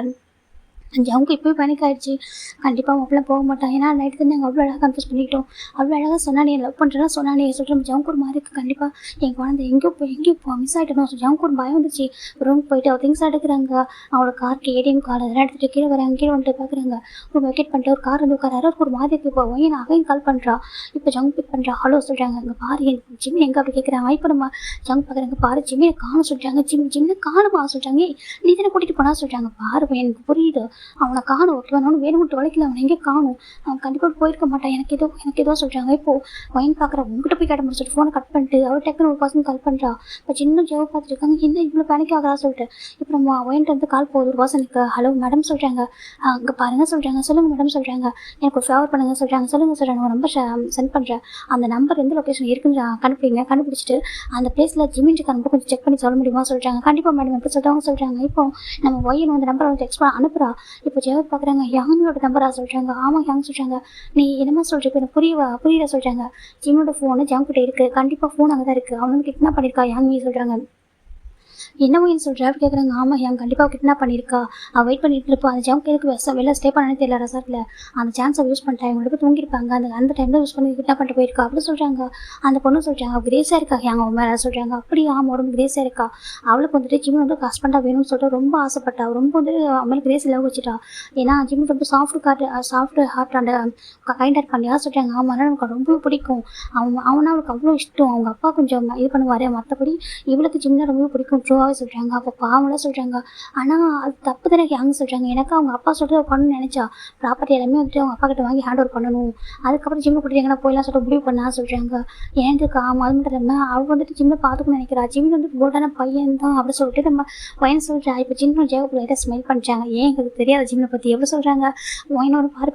அவங்க இப்போயும் பேனிக் ஆகிடுச்சு. கண்டிப்பாக அவன் போக மாட்டான். ஏன்னா நைட்டு தான் நாங்கள் அவ்வளோ அழகாக கன்ஃபியூஸ் பண்ணிக்கிட்டோம். அவ்வளோ அழகாக சொன்னானே லவ் பண்ணுறேன்னா சொன்னானே சொல்லிட்டு ஜவுக்கு ஒரு மாதிரி இருக்குது. கண்டிப்பாக என் குழந்தை எங்கேயும் மிஸ் ஆகிட்டணும். ஜவுக்கு ஒரு பயம் வந்துச்சு. ரூமுக்கு போயிட்டு அவள் திங்ஸ் எடுக்கிறாங்க. அவளோட காருக்கு ஏடிஎம் கார்டு அதெல்லாம் எடுத்துகிட்டு கீழே வராங்க. கீழே வந்துட்டு பார்க்குறாங்க. ஒரு வெக்கெட் பண்ணிட்டு ஒரு கார் வந்து உட்காராரு. ஒரு மாதிரி இருக்குது. இப்போ ஒயின் அகைன் கால் பண்ணுறா. இப்போ ஜங்க் பிக் பண்ணுறா. ஹலோ சொல்கிறாங்க. இங்கே பாரு ஜிம்மி எங்கே அப்படி கேட்குறாங்க. இப்போ நம்ம ஜங்க் பார்க்குறாங்க. பாரு ஜிம்மியை காணும் சொல்கிறாங்க. ஜிம்மியை காணுமா சொல்கிறாங்க. நீ தானே கூட்டிகிட்டு போனா சொல்கிறாங்க. பாரு எனக்கு புரியுது, அவனை காணும் ஓகேவா, நான் வேணும்ட்டு வளைக்கல, அவனை எங்கே காணும், அவன் கண்டிப்பாக போயிருக்க மாட்டான். எனக்கு ஏதோ சொல்கிறாங்க. இப்போது ஒயின் பார்க்குற உங்ககிட்ட போய் கேட்ட முடிச்சுட்டு ஃபோனை கட் பண்ணிட்டு அவர் டக்குன்னு ஒரு பர்சன் கால் பண்ணுறா. இப்போ சின்ன ஜெவ பார்த்துட்டு இருக்காங்க. என்ன இவ்வளோ பேனிக் ஆகிறா சொல்லிட்டு இப்போ நம்ம ஒயின்ட்டு வந்து கால் போகுது ஒரு பர்சனுக்கு. ஹலோ மேடம் சொல்கிறாங்க. அங்கே பாருங்கள் சொல்கிறாங்க. சொல்லுங்கள் மேடம் சொல்கிறாங்க. எனக்கு ஒரு ஃபேவர் பண்ணுங்கள் சொல்கிறாங்க. சொல்லுங்கள் நான் நம்பர் சென்ட் பண்ணுறேன். அந்த நம்பர் எந்த லொக்கேஷன் இருக்குன்னு கண்டுபிடிச்சிட்டு அந்த பிளேஸில் ஜிமின் நம்பர் கொஞ்சம் செக் பண்ணி சொல்ல முடியுமா சொல்கிறாங்க. கண்டிப்பாக மேடம் எப்படி சொல்கிறவங்க சொல்கிறாங்க. இப்போ நம்ம ஒயின் வந்து நம்பரை வந்து டெக்ஸ்ட் பண்ண அனுப்புகிறா. இப்போ ஜெவத் பார்க்குறாங்க. யாங்கோட நம்பரா சொல்கிறாங்க. ஆமாம் யாங் சொல்கிறாங்க. நீ என்னமா சொல்கிற, இப்போ எனக்கு புரியல சொல்கிறாங்க. ஜிம்மோட ஃபோனு ஜாங்கிட்ட இருக்குது. கண்டிப்பாக ஃபோன் அங்கே தான் இருக்குது. அவனுக்கு கிட்னாப் பண்ணியிருக்கா யாங்கி சொல்கிறாங்க. என்னமோன்னு சொல்கிற அப்படி கேட்குறாங்க. ஆமாம் என் கண்டிப்பாக கிட்னாப் பண்ணியிருக்கா. அவள் வெயிட் பண்ணிட்டு இருப்பா. அந்த ஜம்ப் எதுக்கு வெளில ஸ்டே பண்ணனே தெரியல ரெசார்ட்டில். அந்த சான்ஸை யூஸ் பண்ணிட்டா. இவங்க போய் தூங்கியிருப்பாங்க. அந்த டைம் தான் யூஸ் பண்ணி கிட்னாப் பண்ணிட்டு போயிருக்கா அப்படி சொல்கிறாங்க. அந்த பொண்ணு சொல்கிறாங்க. அவள் கிரேஸாக இருக்கா அவங்க மேலே சொல்கிறாங்க. அப்படி ஆமாம் ரொம்ப கிரேஸாக இருக்கா. அவளுக்கு வந்துட்டு ஜிம்மி வந்து ஹஸ்பண்டாக வேணும்னு சொல்லிட்டு ரொம்ப ஆசைப்பட்டா. ரொம்ப வந்து அவளுக்கு கிரேஸ் லவ் வச்சுட்டா. ஏன்னா ஜிம்மி ரொம்ப சாஃப்ட் ஹார்ட் அந்த கைண்ட் ஹார்ட் பண்ணியா சொல்கிறாங்க. ஆமாம் எனக்கு ரொம்ப பிடிக்கும். அவனா அவளுக்கு அவ்வளோ இஷ்டம். அவங்க அப்பா கொஞ்சம் இது பண்ணுவார். மற்றபடி இவளுக்கு ஜிம்னா ரொம்ப பிடிக்கும் ட்ரூவாகவே சொல்கிறாங்க. அப்போ பாவம்லாம் சொல்கிறாங்க. ஆனால் அது தப்பு தானே யாங்க சொல்கிறாங்க. எனக்கு அவங்க அப்பா சொல்லிட்டு பண்ணணும்னு நினச்சா ப்ராப்பர்ட்டி எல்லாமே வந்துட்டு அவங்க அப்பா கிட்ட வாங்கி ஹேண்ட் ஓவர் பண்ணணும். அதுக்கப்புறம் ஜிம்மு கூட்டிட்டு எங்கன்னா போயெல்லாம் சொல்லிட்டு முடிவு பண்ணா சொல்கிறாங்க. ஏன்ட்டுக்கு ஆமாம் அது மட்டும் இல்லாமல் அவள் வந்துட்டு ஜிம்மில் பார்த்துக்கணும்னு நினைக்கிறா. ஜிம்மி வந்து போல்டான பையன் தான் அப்படி சொல்லிட்டு நம்ம பையன் சொல்கிறா. இப்போ ஜிம்மில் ஜெயக்குள்ள லைட்டாக ஸ்மெல் பண்ணிட்டாங்க. ஏன் எங்களுக்கு தெரியாது ஜிம்மில் பற்றி எப்படி சொல்கிறாங்க. ஒயின் ஒரு மாதிரி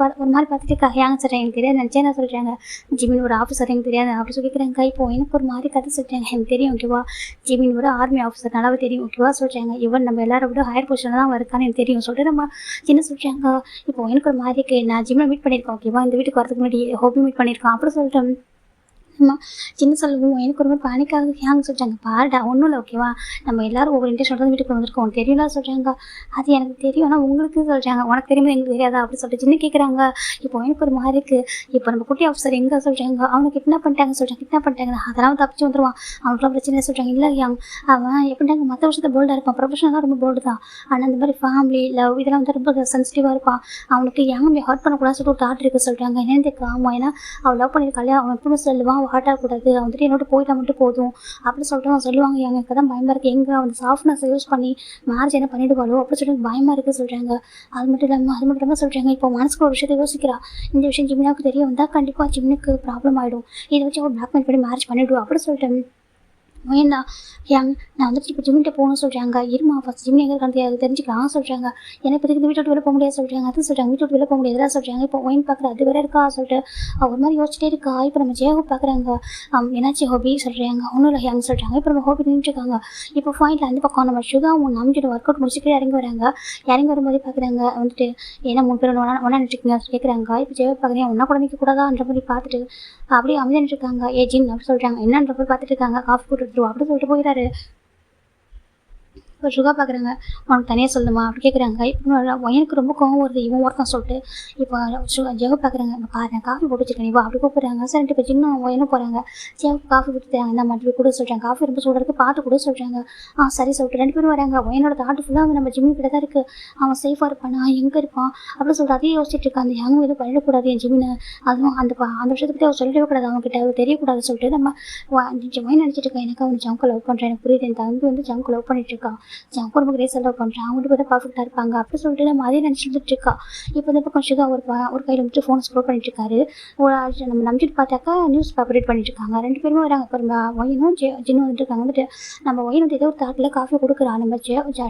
பார்த்துட்டு யாங்க சொல்கிறேன் எனக்கு தெரியாது நினச்சேன் என்ன சொல்கிறாங்க. ஜிம்மின் ஒரு ஆஃபீஸர் எனக்கு தெரியாது அப்படி சொல்லிக்கிறாங்க. இப்போ எனக்கு ஒரு மாதிரி கதை சொல்கிறாங்க. எனக்கு தெரியும் ஓகேவா. ஜிம்மின் ஒரு ஆர்மி ஆஃபீஸர் நல்லாவே தெரியும் ஓகேவா சொல்கிறாங்க. இவன் நம்ம எல்லாரும் விட ஹையர் பொசிஷனில் தான் இருக்கான்னு எனக்கு தெரியும் சொல்லிட்டு நம்ம சின்ன சொல்கிறாங்க. இப்போ எனக்கு ஒரு மாதிரி இருக்கு. நான் ஜிம்மில் மீட் பண்ணியிருக்கேன் ஓகேவா. இந்த வீட்டுக்கு வரதுக்கு முன்னாடி ஹோபி மீட் பண்ணியிருக்கேன் அப்படி சொல்லிட்டேன். சின்ன சொல்லுவோம். எனக்கு ரொம்ப பேனிக்காக யாங்க சொல்கிறாங்க. பாருடா ஒன்றும் இல்லை ஓகேவா. நம்ம எல்லாரும் ஒவ்வொரு இன்ட்ரெஸ்ட் தான் வீட்டுக்கு வந்திருக்கோம் தெரியும்ல சொல்கிறாங்க. அது எனக்கு தெரியும் ஆனால் உங்களுக்கு சொல்கிறாங்க. உனக்கு தெரியுமா எங்களுக்கு தெரியாதா அப்படி சொல்லிட்டு சின்ன கேட்குறாங்க. இப்போ எனக்கு ஒரு மாதிரி இருக்குது. இப்போ நம்ம குட்டி ஆஃபீஸர் எங்கே சொல்கிறாங்க. அவனை கிட்னாப் பண்ணிட்டாங்க சொல்கிறாங்க. கிட்னாப் பண்ணிட்டாங்க அதெல்லாம் தப்பிச்சு வந்துடுவான். அவனுக்குலாம் பிரச்சனை சொல்கிறாங்க. இல்லை அவன் எப்படின்னாங்க மற்ற விஷயத்த போல்டாக இருப்பான். ப்ரொஃபஷனலாக ரொம்ப போல்டு தான். ஆனால் அந்த மாதிரி ஃபேமிலி லவ் இதெல்லாம் வந்து ரொம்ப சென்சிட்டிவாக இருப்பான். அவனுக்கு யாருமே ஹர்ட் பண்ணக்கூடாதுன்னு சொல்லிட்டு ஒரு தாட் இருக்குது சொல்கிறாங்க. என்னென்னு ஆமாம் ஏன்னா அவள் லவ் பண்ணியிருக்காளே அவன் எப்பவுமே சொல்லுவான் ஹார்ட் ஆகக்கூடாது. அவன் வந்துட்டு என்னோட போயிட்டா மட்டும் போதும் அப்படின்னு சொல்லிட்டு அவன் சொல்லுவாங்க. எனக்கு தான் பயமாக இருக்குது. எங்கே அவன் சாஃப்ட்னஸ் யூஸ் பண்ணி மேரேஜ் என்ன பண்ணிவிடுவாளோ அப்படி சொல்லிட்டு பயமாக இருக்குது சொல்கிறாங்க. அது மட்டும் இல்லாமல் சொல்கிறாங்க. இப்போ மனசுக்கு ஒரு விஷயத்தை யோசிக்கிறா. இந்த விஷயம் ஜிம்னாவுக்கு தெரிய வந்தால் கண்டிப்பாக ஜிம்னுக்கு ப்ராப்ளம் ஆகிடும். இதை வச்சு அவன் பிளாக்மெயில் பண்ணி மேரேஜ் பண்ணிவிடுவோம் அப்படி சொல்லிட்டு ஏன்னா நான் வந்துட்டு இப்போ ஜிம்மிட்ட போகணும்னு சொல்கிறாங்க. இருமா ஃபஸ்ட் ஜிம் எங்கே இருக்கான்னு தெரிஞ்சுக்கலாம் சொல்கிறாங்க. எனக்கு இப்போ இந்த வீட்டை விட்டு வெளில போக முடியாது சொல்கிறாங்க. அது சொல்கிறாங்க வீட்டை விட்டு வெளில போக முடியாதுதான் சொல்கிறாங்க. இப்போ ஒயின் பார்க்குற அது வேறு இருக்கா சொல்லிட்டு ஒரு மாதிரி யோசிச்சிட்டே இருக்கா. இப்போ நம்ம ஜேஹோ பார்க்குறாங்க. என்னாச்சு ஹோபி சொல்கிறாங்க. ஒன்றும் இல்லை யாங்க சொல்கிறாங்க. இப்போ நம்ம ஹோபி நின்றுருக்காங்க. இப்போ ஃபைனில் அந்த பக்கம் நம்ம சுகா அவங்க நம்பிட்டு ஒர்க் அவுட் முடிச்சுட்டு இறங்கி வராங்க. இறங்கி வரும்போது பார்க்குறாங்க வந்துட்டு ஏன்னா 3 பேர் ஒன்றா நின்றுருக்கீங்க கேட்குறாங்க. இப்போ ஜேஹோ பார்க்குறேன் ஒன்றா கூட நிற்கக்கூடாதான்ற மாதிரி பார்த்துட்டு அப்படியே அமைதியாக இருக்காங்க. ஜிம் அப்படி சொல்கிறாங்க. என்னன்ற போய் பார்த்துட்டு இருக்காங்க. காஃபி போட்டு எடுத்துருவோம் அப்படி சொல்லிட்டு போயிடாரு. இப்போ சுகா பார்க்குறாங்க. உனக்கு தனியாக சொல்லுமா அப்படி கேட்குறாங்க. இப்போ எனக்கு ரொம்ப கோவம் வருது இவன் ஒருத்தன் சொல்லிட்டு இப்போ ஜெக பார்க்குறாங்க. இங்கே பாரு காஃபி போட்டு வச்சுருக்கேன் இவா அப்படி கூப்பிட்றாங்க. சரிட்டு இப்போ சின்ன ஒயனும் போகிறாங்க. ஜெக காஃபி கொடுத்துட்டாங்க இந்த மாதிரி கூட சொல்கிறாங்க. காஃபி ரொம்ப சூடாக இருக்குது பாட்டு கூட சொல்கிறாங்க. சரி சொல்லிட்டு 2 பேரும் வராங்க. ஒயனோட தாட்டு ஃபுல்லாக நம்ம ஜிம்மி கிட்ட தான் இருக்குது. அவன் சேஃபாக இருப்பானா எங்கே இருப்பான் அப்படின்னு சொல்லிட்டு அதையும் யோசிச்சுட்டு இருக்கான். அந்த யாங்கும் எதுவும் பண்ணிடக்கூடாது என் ஜிம்மினை. அதுவும் அந்த விஷயத்தை பற்றி அவர் சொல்லவே கூடாது. அவங்ககிட்ட அவர் தெரியக்கூடாது சொல்லிட்டு நம்ம ஒயன் நினச்சிட்டு இருக்கேன். எனக்கு அவன் ஜங்கு லவ் பண்ணுறேன் எனக்கு புரியுது. என் தம்பி வந்து ஜங்கு லவ் பண்ணிட்டு இருக்கான். ஜங்கு ரொம்ப கிரேஸ் லவ் பண்ணுறான். அவங்க கூட பர்ஃபெக்டாக இருப்பாங்க அப்படி சொல்லிட்டு நம்ம அதே நினச்சிட்டு இருக்கா. இப்போ இந்த பக்கம் சுகா ஒரு கையில் வந்துட்டு ஃபோன் ஸ்க்ரோல் பண்ணிட்டு இருக்காரு. நம்ம நம்பிட்டு பார்த்தாக்கா நியூஸ் பேப்பர் ரீட் பண்ணிட்டு இருக்காங்க. 2 பேருமே வராங்க. அப்புறம் ஒயினும் ஜின்னும் வந்துட்டு இருக்காங்க. வந்துட்டு நம்ம ஒயின் வந்து ஏதோ ஒரு தாட்டில் காஃபி கொடுக்குறான். நம்ம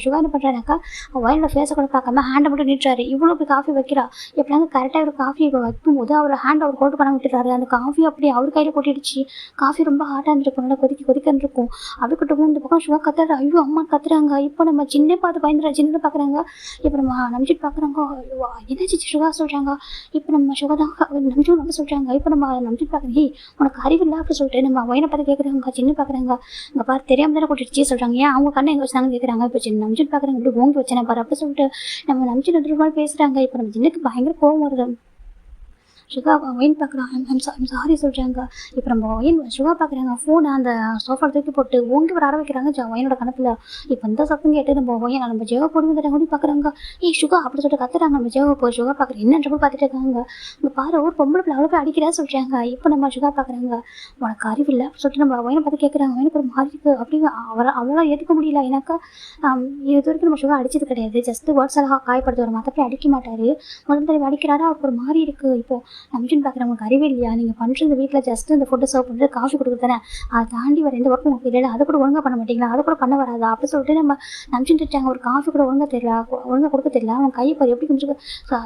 சுகா என்ன பண்ணுறாருனாக்கா ஒயினோட ஃபேஸை கூட பார்க்காம ஹேண்டை மட்டும் நீட்டுறாரு. இவ்வளோ போய் காஃபி வைக்கிறா. எப்படினாங்க கரெக்டாக ஒரு காஃபி வைக்கும்போது அவர் ஹேண்ட் அவர் ஹோல்டு பண்ண விட்டுறாரு. அந்த காஃபி அப்படி அவர் கையில் கொட்டிடுச்சு. காஃபி ரொம்ப ஹாட்டாக இருந்திருக்கும். நல்லா கொதிக்க இருக்கும். அப்படி கிட்டவும் இந்த பக்கம் சுகா கத்துறாரு. ஐயோ அம்மா கத்துறாங்க. சொல்கிறாங்க. இப்போ நம்ம சின்ன பார்த்து பயந்துடுற சின்ன பார்க்குறாங்க. இப்போ நம்ம நம்பிட்டு பார்க்குறாங்க. என்னாச்சு சுகா சொல்கிறாங்க. இப்போ நம்ம சுகா தான் நம்பிட்டு நம்ம சொல்கிறாங்க. இப்போ நம்ம நம்பிட்டு பார்க்குறேன். உனக்கு அறிவில்லை அப்படி சொல்லிட்டு நம்ம வயனை பார்த்து கேட்குறாங்க. சின்ன பார்க்குறாங்க. இங்கே பாரு தெரியாமல் தானே கூட்டிட்டு சொல்கிறாங்க. ஏன் அவங்க கண்ணை எங்கே வச்சாங்கன்னு கேட்குறாங்க. இப்போ சின்ன நம்பிட்டு பார்க்குறாங்க. இப்படி ஓங்கி வச்சேனே பாரு அப்படி சொல்லிட்டு நம்ம நம்பிட்டு ரெண்டு ரூபாய் பேசுகிறாங்க. இப்போ நம்ம சின்னக்கு பயங்கர கோவம் வருது. சுகா ஒயின் பார்க்குறான். ஐம் சாரி சொல்கிறாங்க. இப்போ நம்ம ஒயின் சுகா பார்க்குறாங்க. ஃபோனை அந்த சோஃபா தூக்கி போட்டு ஓங்கி வர வைக்கிறாங்க ஒயனோட கணத்தில். இப்போ இந்த சத்தம் கேட்டு நம்ம ஒயன் நம்ம ஜெவ போடி வந்துட்டாங்க பார்க்குறாங்க. சுகா அப்படி சொல்லிட்டு கத்துறாங்க. நம்ம ஜெவ போய் சுகா பார்க்குறேன் என்னன்ற போய் பார்த்துட்டு இருக்காங்க. இங்கே பாரு ஒரு பொம்பளை பிள்ளை அவ்வளோ போய் அடிக்கிறா சொல்கிறாங்க. இப்போ நம்ம சுகா பார்க்குறாங்க. உனக்கு அறிவில்லை சொல்லிட்டு நம்ம ஒயனை பார்த்து கேட்குறாங்க. ஒயனுக்கு ஒரு மாதிரி இருக்குது அப்படிங்க அவ்வளோ ஏற்றுக்க முடியல. எனக்கு இது வரைக்கும் நம்ம சுகா அடிச்சது கிடையாது. ஜஸ்ட் வேர்ட்ஸ் எல்லாம் காயப்படுத்துவார், மற்றபடி அடிக்க மாட்டார். முதல் தடவை அடிக்கிறாரா அவருக்கு ஒரு மாதிரி இருக்குது. இப்போ நம்பிச்சுன்னு பார்க்குறவங்களுக்கு அறிவே இல்லையா? நீங்கள் பண்ணுறது வீட்டில் ஜஸ்ட் இந்த ஃபுட்டு சர்வ் பண்ணுறது காஃபி கொடுக்குறது தானே, அதை தாண்டி வர எந்த ஒர்க்கும் உங்களுக்கு தெரியல, அதை கூட ஒழுங்காக பண்ண மாட்டீங்களா, அதை கூட பண்ண வராதா அப்படி சொல்லிட்டு நம்ம நம்பிச்சுட்டு இருக்காங்க. ஒரு காஃபி கூட ஒழுங்காக தெரியல, ஒழுங்காக கொடுக்க தெரியல. அவங்க கையை பாரு எப்படி கொஞ்சம்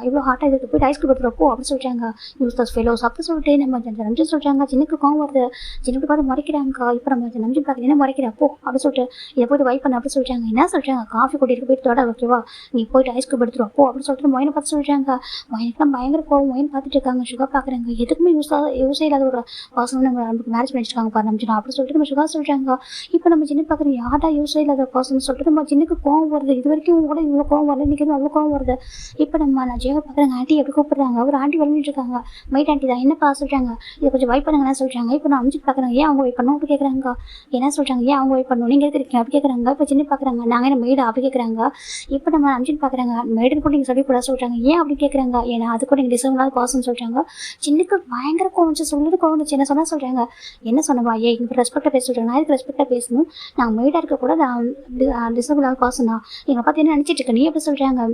இவ்வளோ ஹாட்டாக இதுக்கு போய் ஐஸ்கிரீம் கொடுத்துருப்போ அப்படி சொல்லிட்டாங்க. யூஸ்லெஸ் ஃபெலோஸ் அப்படி சொல்லிட்டு நம்ம நம்பிச்சு சொல்கிறாங்க. சின்னக்கு கோவம் வருது. சின்னக்கு பார்த்து முறைக்கிறாங்க. இப்போ நம்ம நம்பிச்சு பார்க்குறது என்ன முறைக்கிறப்போ அப்படி சொல்லிட்டு இதை போய்ட்டு வைப் பண்ண அப்படி சொல்லிட்டாங்க. என்ன சொல்கிறாங்க, காஃபி கூட்டிகிட்டு போயிட்டு தொட ஓகேவா, நீ போய்ட்டு ஐஸ்கிரீம் எடுத்துருப்போ அப்படி சொல்லிட்டு மொயினை பார்த்து சொல்கிறாங்க. மொயினுக்குலாம் பயங்கர கோவம். மொயின் பார்த்துட்டு இருக்காங்க. சுகா பார்க்குறாங்க. எதுக்குமே யூஸே இல்லாத ஒரு பர்சன் நம்ம நமக்கு மேரேஜ் பண்ணி வச்சுருக்காங்க பாரு நம்பிச்சுனா அப்படி சொல்லிட்டு நம்ம சுகா சொல்கிறாங்க. இப்போ நம்ம சின்ன பார்க்குறோம் யாரா யூஸே இல்லாத பர்சன் சொல்லிட்டு நம்ம சின்னக்கு கோவம் வருது. இது வரைக்கும் கூட இவ்வளோ கோவம் வரல, இன்றைக்கி அவ்வளோ கோவம் வருது. இப்போ நம்ம நான் ஜெயவை பார்க்குறாங்க. ஆண்டி எப்படி கூப்பிட்றாங்க. ஒரு ஆண்டி விளையாண்டுட்டு இருக்காங்க. மைட் ஆண்டி தான் என்னப்பா சொல்கிறாங்க. இதை கொஞ்சம் வைப் பண்ணுங்கன்னா சொல்கிறாங்க. இப்போ நான் அமிச்சு பார்க்குறாங்க. ஏன் அவங்க வைப் பண்ணணும் அப்படி கேட்குறாங்க. என்ன சொல்கிறாங்க, ஏன் அவங்க வைப் பண்ணணும் நீங்கள் இருக்கிறீங்க அப்படி கேட்குறாங்க. இப்போ சின்ன பார்க்குறாங்க. நாங்கள் என்ன மெய்டா அப்படி கேட்குறாங்க. இப்போ நம்ம அமிச்சுட்டு பார்க்குறாங்க. மெய்டுன்னு கூட நீங்கள் சொல்லி கூட சொல்கிறாங்க. ஏன் அப்படி கேட்குறாங்க. ஏன்னா அது கூட நீங்கள் டிசர்வ் இல்லாத பர்சன் சொல்கிறாங்க. சின்னக்கு பயங்கர கோவம் சொல்லிட்டு கோவம் என்ன சொன்னால் சொல்கிறாங்க. என்ன சொன்னவா இங்கே ரெஸ்பெக்டாக பேச சொல்கிறாங்க. நான் இதுக்கு ரெஸ்பெக்டாக பேசணும். நான் மெய்டாக இருக்க கூட நான் டிசர்வ் இல்லாத பர்சனா எங்களை பார்த்து என்ன நினச்சிட்டு இருக்க நீ எப்படி சொல்கிறாங்க.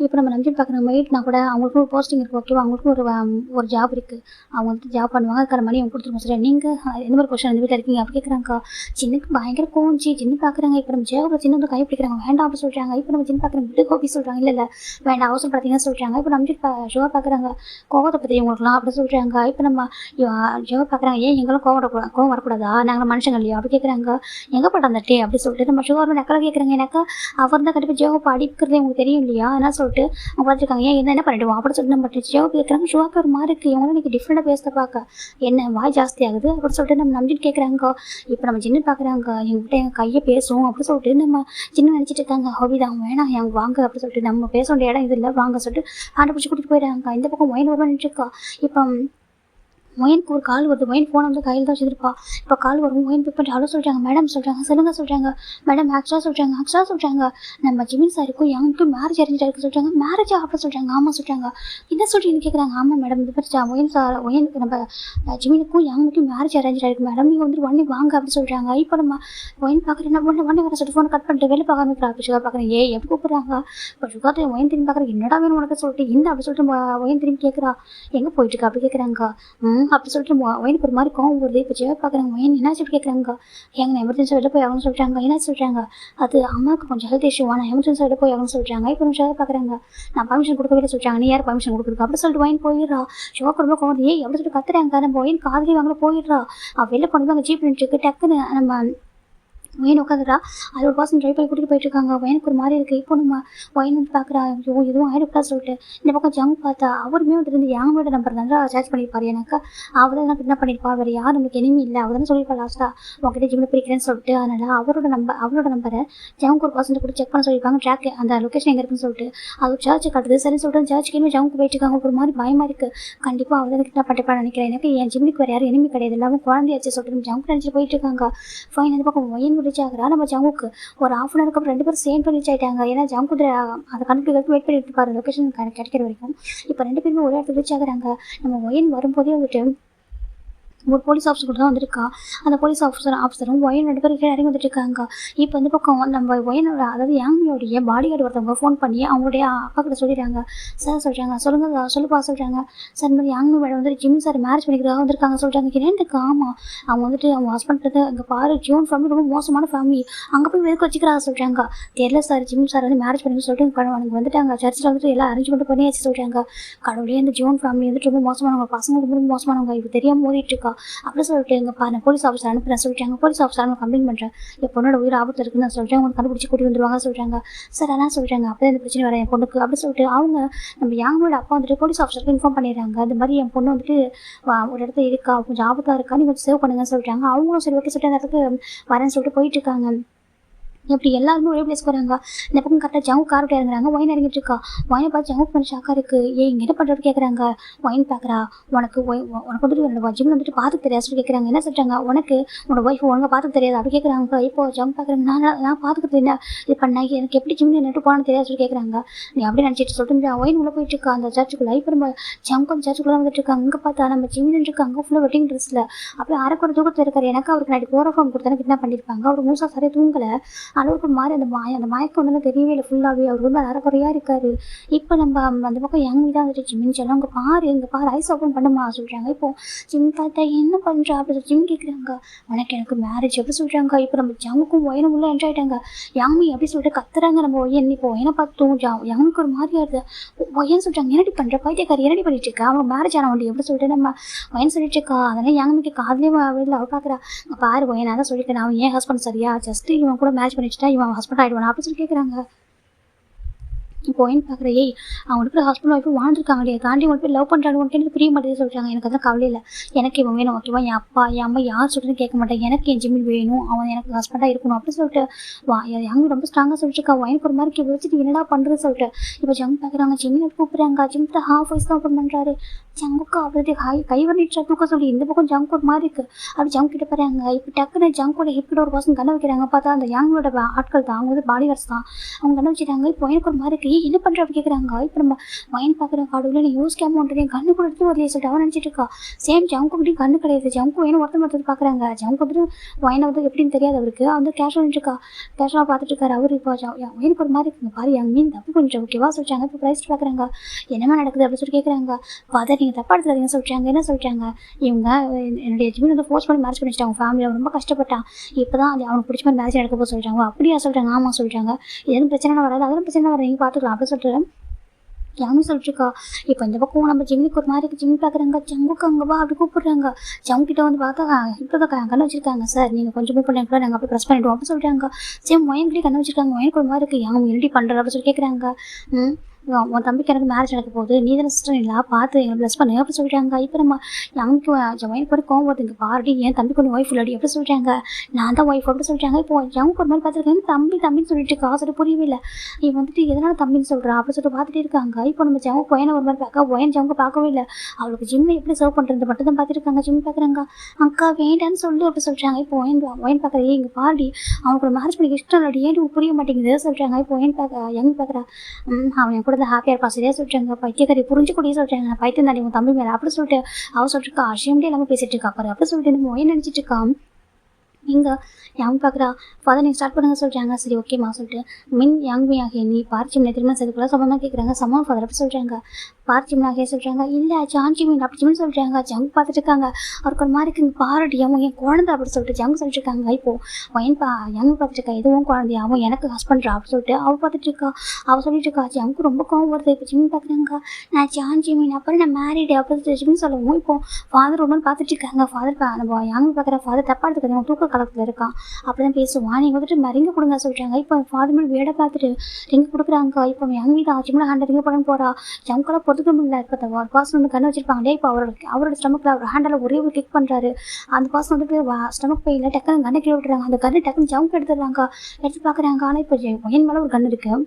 இப்போ நம்ம நம்பிட்டு பார்க்குற மெய்ட்னா கூட அவங்களுக்கும் ஒரு போஸ்டிங் இருக்குது ஓகேவா, அவங்களுக்கும் ஒரு ஜாப் இருக்குது. அவங்க வந்துட்டு ஜாப் பண்ணுவாங்க, அதுக்கான மணி அவங்க கொடுத்துருக்கோம். சரி நீங்கள் எந்த மாதிரி கொஸ்டின் அந்த வீட்டில் இருக்கீங்க அப்படி கேட்குறாங்க. சின்னக்கு பயங்கர கோவஞ்சி சின்ன பார்க்குறாங்க. இப்போ நம்ம ஜேவத்தில் சின்ன வந்து கை பிடிக்கிறாங்க. வேண்டாம் அப்படி சொல்கிறாங்க. இப்போ நம்ம சின்ன பார்க்குறாங்க. விட்டு கோபி சொல்கிறாங்க. இல்லை வேண்டாம் அவசரம் பார்த்தீங்கன்னா சொல்கிறாங்க. இப்போ நம்பிட்டு ஷோவை பார்க்குறாங்க. கோவத்தை பற்றி உங்களுக்குலாம் அப்படி சொல்கிறாங்க. இப்போ நம்ம ஜோவை பார்க்குறாங்க. ஏன் எங்களும் கோவம் வரக்கூடாதா, நாங்கள் மனுஷங்க இல்லையா அப்படி கேட்குறாங்க. எங்கே பட்ட அந்த டே அப்படி சொல்லிட்டு நம்ம ஷோவை நக்கலை கேட்குறாங்க. எனக்கு அவர் தான் கண்டிப்பாக ஜோவை படிக்கிறது உங்களுக்கு தெரியும் இல்லையா, என்ன சொல்லிட்டு அவங்க பார்த்துருக்காங்க. ஏன் என்ன பண்ணிடுவோம் அப்படி சொல்லிட்டு நம்ம ஷோவை கேட்குறாங்க. ஷோக்கு ஒரு மாதிரி இருக்குது. இவங்களும் இன்றைக்கி டிஃப்ரெண்டாக பேச பார்க்க என்ன வாய் ஜாஸ்தி ஆகுது அப்படி சொல்லிட்டு நம்ம நம்பிட்டு கேட்குறாங்க. இப்போ நம்ம சின்ன பார்க்குறாங்க. எங்ககிட்ட எங்கள் கையை பேசுவோம் அப்படி சொல்லிட்டு நம்ம சின்ன நினச்சிட்டு இருக்காங்க. ஹோபிதான் வேணாம் எங்க வாங்க அப்படி சொல்லிட்டு நம்ம பேச வேண்டிய இடம் இது இல்லை வாங்க சொல்லிட்டு ஆண்டை பிடிச்சி கூட்டிகிட்டு போயிடுறாங்க. இந்த பக்கம் ஒயின் வருவா நின்றுருக்கா. இப்போ மொயினுக்கு ஒரு கால் வருது. மொயின் ஃபோனை வந்து கையில் தான் வச்சுருப்பா. இப்போ கால் வரும். மொயின் பிக் பண்ணி அவ்வளோ சொல்கிறாங்க. மேடம் சொல்கிறாங்க. சொல்லுங்கள் சொல்கிறாங்க. மேடம் ஆக்சுவலாக சொல்கிறாங்க நம்ம ஜிமின் சாருக்கும் எங்களுக்கும் மேரேஜ் அரேஞ்ச் ஆகிருக்கு சொல்கிறாங்க. மேரேஜா அப்படி சொல்கிறாங்க. ஆமாம் சொல்கிறாங்க. என்ன சொல்கிறீங்கன்னு கேட்குறாங்க. ஆமாம் மேடம் இது மாதிரி ஒயினுக்கு நம்ம ஜிமினுக்கும் எங்களுக்கும் மேரேஜ் அரேஞ்ச் ஆகிருக்கு மேடம், நீங்கள் வந்து உடனே வாங்க அப்படி சொல்கிறாங்க. இப்போ நம்ம ஒயின் பார்க்குறேன். என்ன உடனே வர சொல்லிட்டு ஃபோனை கட் பண்ணிட்டு வெளில பார்க்க ஆரம்பிக்கிறாங்க. சுகா பார்க்குறேன். எப்படி கூப்பிட்றாங்க. இப்போ சுகாத்தை ஒயின் திரும்பி பார்க்குறேன். என்னடா வேணும் உனக்கு சொல்லிட்டு இந்த அப்படி சொல்லிட்டு ஒயின் திரும்பி கேட்குறா. எங்கே போயிட்டுருக்கா அப்படி கேட்குறாங்க. அப்படி சொல்லிட்டு ஒயினுக்கு ஒரு மாதிரி கோவம் வருது. இப்போ ஜெயா பார்க்குறாங்க. ஒயின் என்ன சொல்லி கேட்குறாங்க. எங்க நான் எமர்ஜென்சி வெளில போய் ஆகணும்னு சொல்கிறாங்க. என்ன சொல்கிறாங்க, அது அம்மாவுக்கு கொஞ்சம் ஹெல்த் இஷ்யூவா நான் எமர்ஜென்சி வெளில போய் ஆகணும்னு சொல்கிறாங்க. இப்போ நம்ம ஷோவை பார்க்குறாங்க. நான் பர்மிஷன் கொடுக்கவே சொல்கிறாங்க. நீ யார் பர்மிஷன் கொடுக்குறது அப்படி சொல்லிட்டு ஒயின் போயிடுறா. ஷோக்கு ரொம்ப கோவம் அப்படி சொல்லிட்டு கத்துறாங்க. நம்ம ஒயின் காதலி வாங்கல போயிடுறா. வெளில போனது அங்கே ஜீப் நின்றுருக்கு. டக்குன்னு நம்ம ஒயின் உட்காந்துடா. அது ஒரு பர்சன் ட்ரைவ் பண்ணி கூட்டிகிட்டு போயிட்டுருக்காங்க. ஒயினுக்கு ஒரு மாதிரி இருக்குது. இப்போ நம்ம ஒயின் வந்து பார்க்குறா. ஐயோ எதுவும் ஆயிடுப்பா சொல்லிட்டு இந்த பக்கம் ஜங் பார்த்தா அவருமே வந்துருந்து யாங்களோட நம்பர் தான் சார்ஜ் பண்ணியிருப்பாரு. எனக்கு அவர் தான் எனக்கு என்ன பண்ணியிருப்பா, வேறு யார் நமக்கு எனிமி இல்லை அவர் தானே சொல்லியிருப்பா லாஸ்ட்டாக உங்ககிட்ட ஜிம்மில் பிடிக்கிறேன்னு சொல்லிட்டு. அதனால் அவரோட நம்பரை ஜவுக்கு ஒரு பர்சன்ட் கூட செக் பண்ண சொல்லியிருப்பாங்க. ட்ராக் அந்த லொக்கேஷன் எங்கே இருக்குன்னு சொல்லிட்டு அது சர்ச்சு காட்டுது. சரின்னு சொல்லிட்டு சர்ச்சுக்கு ஜவுக்கு போயிட்டுருக்காங்க. ஒரு மாதிரி பயமாக இருக்குது. கண்டிப்பாக அவர் தான் கிட்ட பண்ணிப்பான்னு நினைக்கிறேன். எனக்கு என் ஜிம்மிக்கு வேறு யாரும் எனிமி கிடையாது, எல்லாமே குழந்தையாச்சு சொல்லிட்டு ஜவுக்கு நினச்சி போயிட்டுருக்காங்க. ஃபைன் அந்த பக்கம் ஒயின் ரீச் ஆகிறா. நம்ம ஜங்குக்கு ஒரு ஹாஃப் அன் ஹவருக்கு அப்புறம் 2 பேரும் சேம் ரீச் ஆகிட்டாங்க. ஏன்னா ஜங்கு அதை கண்டுபிடிக்கிறதுக்கு வெயிட் பண்ணிட்டு இருப்பாரு லொக்கேஷன் கிடைக்கிற வரைக்கும். இப்போ 2 பேருமே ஒரே இடத்துல ரீச் ஆகுறாங்க. நம்ம ஒயின் வரும்போதே வந்துட்டு ஒரு போலீஸ் ஆஃபீஸர் கூட தான் வந்திருக்கா. அந்த போலீஸ் ஆஃபீஸரும் ஒயின் 2 பேரும் கீழே இறங்கி வந்துட்டு இருக்காங்க. இப்போ இந்த பக்கம் நம்ம ஒயினோட அதாவது யாங்கியோடைய பாடி கார்டு ஒருத்தவங்க ஃபோன் பண்ணி அவங்களுடைய அப்பா கிட்ட சொல்லிடுறாங்க. சார் சொல்கிறாங்க. சொல்லுப்பா சொல்கிறாங்க. சார் இந்த மாதிரி யாங்கி மேடம் வந்துட்டு ஜிம் சார் மேரேஜ் பண்ணிக்கிறதாக வந்திருக்காங்க சொல்கிறாங்க. என்னருக்கு ஆமாம் அவங்க வந்துட்டு அவங்க ஹஸ்பண்ட் அங்கே பாரு ஜோன் ஃபேமிலி ரொம்ப மோசமான ஃபேமிலி, அங்கே போய் எதுக்கு வச்சுக்கிறாங்க சொல்கிறாங்க. தெரியல சார் ஜிம் சார் வந்து மேரேஜ் பண்ணி சொல்லிட்டு அவங்க வந்துட்டாங்க. சர்ச்சில் வந்துட்டு எல்லாம் அரேஞ்ச்மெண்ட் பண்ணியாச்சு சொல்கிறாங்க. கடவுளே இந்த ஜோன் ஃபேமிலி வந்துட்டு ரொம்ப மோசமானவங்க, பசங்க ரொம்ப மோசமானவங்க, இப்போ தெரியாமல் மோதிட்டு இருக்கா. இருக்கா அப்படி சொல்லிட்டு எங்கப்பா நான் போலீஸ் ஆஃபீஸர் அனுப்புறேன் சொல்லிட்டாங்க. போலீஸ் ஆஃபீஸர் கம்ப்ளைண்ட் பண்ணுறேன், என் பொண்ணோட உயிர் ஆபத்து இருக்குன்னு சொல்லிட்டு அவங்க கண்டுபிடிச்சி கூட்டி வந்துருவாங்க சொல்கிறாங்க. சார் அதான் சொல்கிறாங்க அப்போ இந்த பிரச்சனை வர என் பொண்ணுக்கு அப்படி சொல்லிட்டு அவங்க நம்ம யாங்கோட அப்பா வந்துட்டு போலீஸ் ஆஃபீஸருக்கு இன்ஃபார்ம் பண்ணிடுறாங்க. அந்த மாதிரி என் பொண்ணு வந்துட்டு ஒரு இடத்துல இருக்கா, கொஞ்சம் ஆபத்தாக இருக்கா, நீங்கள் கொஞ்சம் சேவ் பண்ணுங்கன்னு சொல்லிட்டாங்க. அவங்களும் சரி ஓகே சொல்லிட்டு அந்த இடத்துக்கு வரேன்னு சொல்லிட்டு போயிட்டு இருக்காங்க. இப்படி எல்லாருமே ஒரே பிளேஸ் போகிறாங்க. இந்த பக்கம் கரெக்டாக ஜங்கு கார் விட்டு இறங்குறாங்க. ஒயின் இறங்கிட்டு இருக்கா. ஒயினை பார்த்து ஜங்கு கொஞ்சம் ஷாக்காக இருக்குது. இங்கே என்ன பண்ணுறது கேட்குறாங்க. ஒயின் பார்க்குறா. உனக்கு வந்துட்டு என்னோட ஜிம் வந்துட்டு பார்த்துக்க தெரியாது சொல்லி கேட்குறாங்க. என்ன சொல்கிறாங்க, உனக்கு உன்னோட ஒய்ஃப் ஒழுங்காக பார்த்துக்க தெரியாது அப்படி கேட்குறாங்க. இப்போ ஜங்கு பார்க்குறாங்க. நான் பார்த்துக்கிறது என்ன இது பண்ண எனக்கு எப்படி ஜிம் என்னட்டு போனான்னு தெரியாது சொல்லி கேட்குறாங்க. நீ அப்படி நினச்சிட்டு சொல்லிட்டு ஒயின் உள்ள போயிட்டு இருக்கா அந்த சர்ச்சுக்குள்ளே. இப்போ நம்ம ஜங்கு அந்த சர்ச்சுக்குள்ளே வந்துட்டு இருக்காங்க. இங்கே பார்த்தா நம்ம ஜிம் இருக்காங்க ஃபுல்லாக வெட்டிங் ட்ரெஸ்ஸில் அப்படியே அரைக்குறை தூக்கத்தில் இருக்காரு. எனக்கு அவருக்கு நைட்டு குளோரோஃபார்ம் கொடுத்தானே என்ன பண்ணியிருப்பாங்க. அவர் மூசா சரியாக தூங்கலை. அளவுக்கு மாறி அந்த மயக்கம் வந்து தெரியவே இல்லை ஃபுல்லாகவே. அவர் ரொம்ப அறக்குறையாக இருக்காரு. இப்போ நம்ம அந்த பக்கம் யங் தான் வந்துட்டு ஜிம்மின்னு சொல்லலாம். அங்கே பாரு ஐஸ் ஓப்பன் பண்ணுமா சொல்கிறாங்க. இப்போ ஜிம் பார்த்தா என்ன பண்ணுறா அப்படி சொல்லி ஜிம் கேட்குறாங்க. எனக்கு மேரேஜ் எப்படி சொல்கிறாங்க. இப்போ நம்ம ஜங்குக்கும் ஒயனும் உள்ள என்ஜாய் ஆகிட்டாங்க. யாமி அப்படி சொல்லிட்டு கத்துறாங்க. நம்ம ஒயன் இப்போ ஒயனை பார்த்தோம் யங்குக்கு ஒரு மாதிரியா இருது. ஒயன் சொல்கிறாங்க என்னடி பண்ணுற பைத்தியக்காரி என்னடி பண்ணிட்டு இருக்கா, அவங்க மேரேஜ் ஆன வண்டி எப்படி சொல்லிட்டு நம்ம ஒயன் சொல்லிட்டு இருக்கா. அதெல்லாம் யாமிக்கு காதலே அவள் பார்க்குறா. பாரு ஒயன் அதான் சொல்லியிருக்கேன் அவன் ஏன் ஹஸ்பண்ட் சரியா ஜஸ்ட் இவன் கூட மேரேஜ் பண்ணிச்சுட்டா இவன் ஹஸ்பண்ட் ஆகிடுவான் அப்படி சொல்லி கேட்குறாங்க. இப்போ ஒயின் பார்க்குற அவங்களுக்கு ஒரு ஹஸ்பண்ட் ஒய்ஃபு வாழ்ந்துருக்காங்களே தாண்டி உங்களை போய் லவ் பண்ணுறாங்க உனக்கு எனக்கு புரிய மாட்டேங்குது சொல்கிறாங்க. எனக்கு அதான் கவலை இல்லை, எனக்கு இவன் வேணும் ஓகேவா, என் அப்பா என் அம்மா யார் சொல்கிறது கேட்க மாட்டேன், எனக்கு என் ஜிம்மில் வேணும், அவன் எனக்கு ஹஸ்பண்டாக இருக்கணும் அப்படி சொல்லிட்டு யங் ரொம்ப ஸ்ட்ராங்காக சொல்லிட்டுருக்கா. ஒயினுக்கு ஒரு மாதிரி வச்சுட்டு என்னடா பண்ணுறது சொல்லிட்டு இப்போ ஜங் பார்க்குறாங்க. ஜிம்மில் கூப்பிட்றாங்க. ஜிம்மில் ஹாஃப் வயசு தான் ஓப்பன் பண்ணுறாரு. ஜங்குக்கு அப்படி கை வர்ணிச்சா தூக்க சொல்லி இந்த பக்கம் ஜங்க் ஒரு மாதிரி இருக்குது. அப்படி ஜங்க் கிட்ட போகிறாங்க. இப்போ டக்குன்னு ஜங்கோட ஹிப்பில் ஒரு பர்சன் கண்ணை வைக்கிறாங்க. பார்த்தா அந்த யங்கோட ஆட்கள் தான், அவங்க வந்து பாடி வார்ஸ் தான், அவங்க கண்ணை வச்சுட்டாங்க. இப்போ எனக்கு ஒரு மாதிரி இருக்குது என்ன பண்ணுற அப்படி கேட்குறாங்க. இப்போ நம்ம ஒயின் பார்க்குற காடுவில் நீ யோசிக்காம ஒன்றுறேன் கண்ணு கூட எடுத்து வரலையே சொல்லிட்டு அவன் நினச்சிட்டு இருக்கா. சேம் ஜங்கு அப்படி கண்ணு கிடையாது. ஜங்கு ஒயினும் ஒருத்தர் பார்க்குறாங்க. ஜங்கு வந்துட்டு ஒயினை வந்து எப்படின்னு தெரியாது அவருக்கு. வந்து கேஷுவல் இருக்கா கேஷுவலாக பார்த்துட்டு இருக்காரு. அவர் இப்போ ஒயினுக்கு ஒரு மாதிரி இருக்குங்க பாரு யங் மீன் தப்பு கொஞ்சம் ஓகேவா சொல்லிட்டாங்க. இப்போ ப்ரைஸ் பார்க்குறாங்க. என்னமா நடக்குது அப்படின்னு சொல்லி கேட்குறாங்க. பார்த்தா நீங்கள் தப்பா எடுத்துக்காதீங்க சொல்லிட்டாங்க. என்ன சொல்லிட்டாங்க, இவங்க என்னுடைய ஜிமின் வந்து ஃபோர்ஸ் பண்ணி மேரேஜ் பண்ணிச்சிட்டாங்க. ஃபேமிலியில் ரொம்ப கஷ்டப்பட்டான். இப்போ தான் அது அவனுக்கு பிடிச்ச மாதிரி மேரேஜ் நடக்க போக சொல்லிட்டாங்க. அப்படியா சொல்லிட்டாங்க. ஆமாம் சொல்லிட்டாங்க. எதுவும் பிரச்சனை வராது, அதெல்லாம் பிரச்சனை வர நீங்கள் பார்த்துக்கலாம் அப்படி சொல்லிட்டு யாமே சொல்லிட்டுருக்கா. இப்போ இந்த பக்கம் நம்ம ஜிம்மிக்கு ஒரு மாதிரி ஜிம்மி பார்க்குறாங்க. ஜங்குக்கு அங்கே வா அப்படி கூப்பிடுறாங்க. ஜங்கிட்ட வந்து பார்த்தா இப்போ தான் கண்ணு வச்சிருக்காங்க. சார் நீங்கள் கொஞ்சம் மூவ் பண்ணி கூட நாங்கள் அப்படி ப்ரெஸ் பண்ணிவிடுவோம் அப்படி சொல்லிட்டாங்க. சரி மொயன்கிட்டே கண்ணு வச்சிருக்காங்க. மொயனுக்கு ஒரு மாதிரி இருக்குது. யாங்க ரெடி பண்ணுற அப்படி சொல்லி கேட்குறாங்க. உன் தம்பிக்கு எனக்கு மேரேஜ் நடக்க போகுது, நீ தானே சிஸ்டர் இல்லை பார்த்து எங்களை ப்ளஸ் பண்ணு அப்படி சொல்லிட்டாங்க. இப்போ நம்ம யங்க்கு ஜமைனுக்கு ஒரு கோவம் வருது. இங்கே பாருடி என் தம்பிக்கு ஒன்று ஒய்ஃப் இல்லாடி எப்படி சொல்லிட்டாங்க. நான் தான் ஒய்ஃப் அப்படி சொல்லிட்டாங்க. இப்போ யங்க்கு ஒரு மாதிரி பார்த்துருக்காங்க. தம்பின்னு சொல்லிட்டு இருக்கா. சொல்லிட்டு புரியவே இல்லை. இவன் வந்துட்டு எதனால தம்பின்னு சொல்கிறா அப்படி சொல்லிட்டு பார்த்துட்டு இருக்காங்க. இப்போ நம்ம ஜவுக்கு ஒயனை ஒரு மாதிரி பார்க்க ஒயன் ஜவுக்கு பார்க்கவே இல்லை. அவளுக்கு ஜிம்மில் எப்படி சர்வ் பண்ணுறது மட்டும் தான் பார்த்துருக்காங்க. ஜிம் பார்க்குறாங்க. அக்கா வேண்டான்னு சொல்லி அப்படி சொல்லிட்டாங்க. இப்போ ஒயன் பார்க்குறேன் இங்கே பாருடி அவனுக்கு ஒரு மேரேஜ் பண்ணி இஷ்டம் இல்லாடி ஏன் புரிய மாட்டேங்குது சொல்லிட்டாங்க. இப்போ ஒயன் யங் பார்க்குறா. அவன் என் கூட தான் ஹாப்பியாக இருப்பா சரியா சொல்லிட்டாங்க. பைத்தியக்காரி புரிஞ்சுக்கூடிய சொல்லிட்டாங்க. நான் பைத்தியம் தாண்டி உன் தம்பி மேலே அப்படி சொல்லிட்டு அவள் சொல்லிட்டு அஷியம்டே எல்லாமே பேசிட்டு இருக்கா பாரு அப்படி சொல்லிட்டு நம்ம ஒயின் நினச்சிட்டு இருக்கான். இங்கே யங் பார்க்குறா. ஃபாதர் நீங்கள் ஸ்டார்ட் பண்ணுங்க சொல்லிட்டாங்க. சரி ஓகேம்மா சொல்லிட்டு மின் யங் மீ ஆகிய நீ பார்ச்சிம்ல திரும்ப சேர்த்துக்குள்ள சமமாக கேட்குறாங்க. சமம் ஃபாதர் அப்படி சொல்கிறாங்க. பார்ச்சிம்ல ஆகிய சொல்கிறாங்க. இல்லை ஜான்ஜி மீன் அப்படி ஜிம்னு சொல்கிறாங்க. ஜங் பார்த்துட்டு இருக்காங்க. அவருக்கு ஒரு மாதிரி இருக்குங்க பாரடி அவன் என் குழந்தை அப்படி சொல்லிட்டு ஜங் சொல்லிட்டு இருக்காங்க. இப்போது ஒயின் யங் பார்த்துட்டு இருக்கா. எதுவும் குழந்தைய அவன் எனக்கு ஹஸ்பண்ட்ரா அப்படி சொல்லிட்டு அவள் பார்த்துட்டு இருக்கா. அவள் சொல்லிட்டு இருக்கா. ஜங்கு ரொம்ப கோவம் வருது. இப்போ ஜிம் பார்க்குறாங்க. நான் ஜான்ஜி மீன் அப்புறம் நான் மேரிடு அப்படி ஜிம்னு சொல்லவும் இப்போ ஃபாதர் ஒன்று பார்த்துட்டு இருக்காங்க. ஃபாதர் நம்ம யங் பார்க்குற ஃபாதர் தப்பாக எடுத்துக்காங்க. தூக்க காலத்தில் இருக்கான் அப்படி தான் பேசுவான். நீங்கள் வந்துட்டு ரிங்கு கொடுங்க சொல்லிட்டாங்க. இப்போ ஃபாதர் மேலே வேடை பார்த்துட்டு ரிங்கு கொடுக்குறாங்க. இப்போ யங் மீன் ஜிம்மில் ஹேண்டில் ரிங்கு பண்ண போகிறா. ஜங்கெல்லாம் பொறுத்துக்க முடியல. இப்போ ஒரு பாசம் வந்து கண்ணு வச்சிருப்பாங்களே. இப்போ அவரோட ஸ்டமக்கில் அவர் ஹேண்டில் ஒரே ஒரு கிக் பண்ணுறாரு. அந்த பாசம் வந்துட்டு ஸ்டமக் பெயினில் டக்குன்னு கண்ணை கீழே விட்டுறாங்க. அந்த கண்ணு டக்குன்னு ஜங்க் எடுத்துடுறாங்க. எடுத்து பார்க்குறாங்க. ஆனால் இப்போ என் மேலே ஒரு கண்ணு இருக்குது.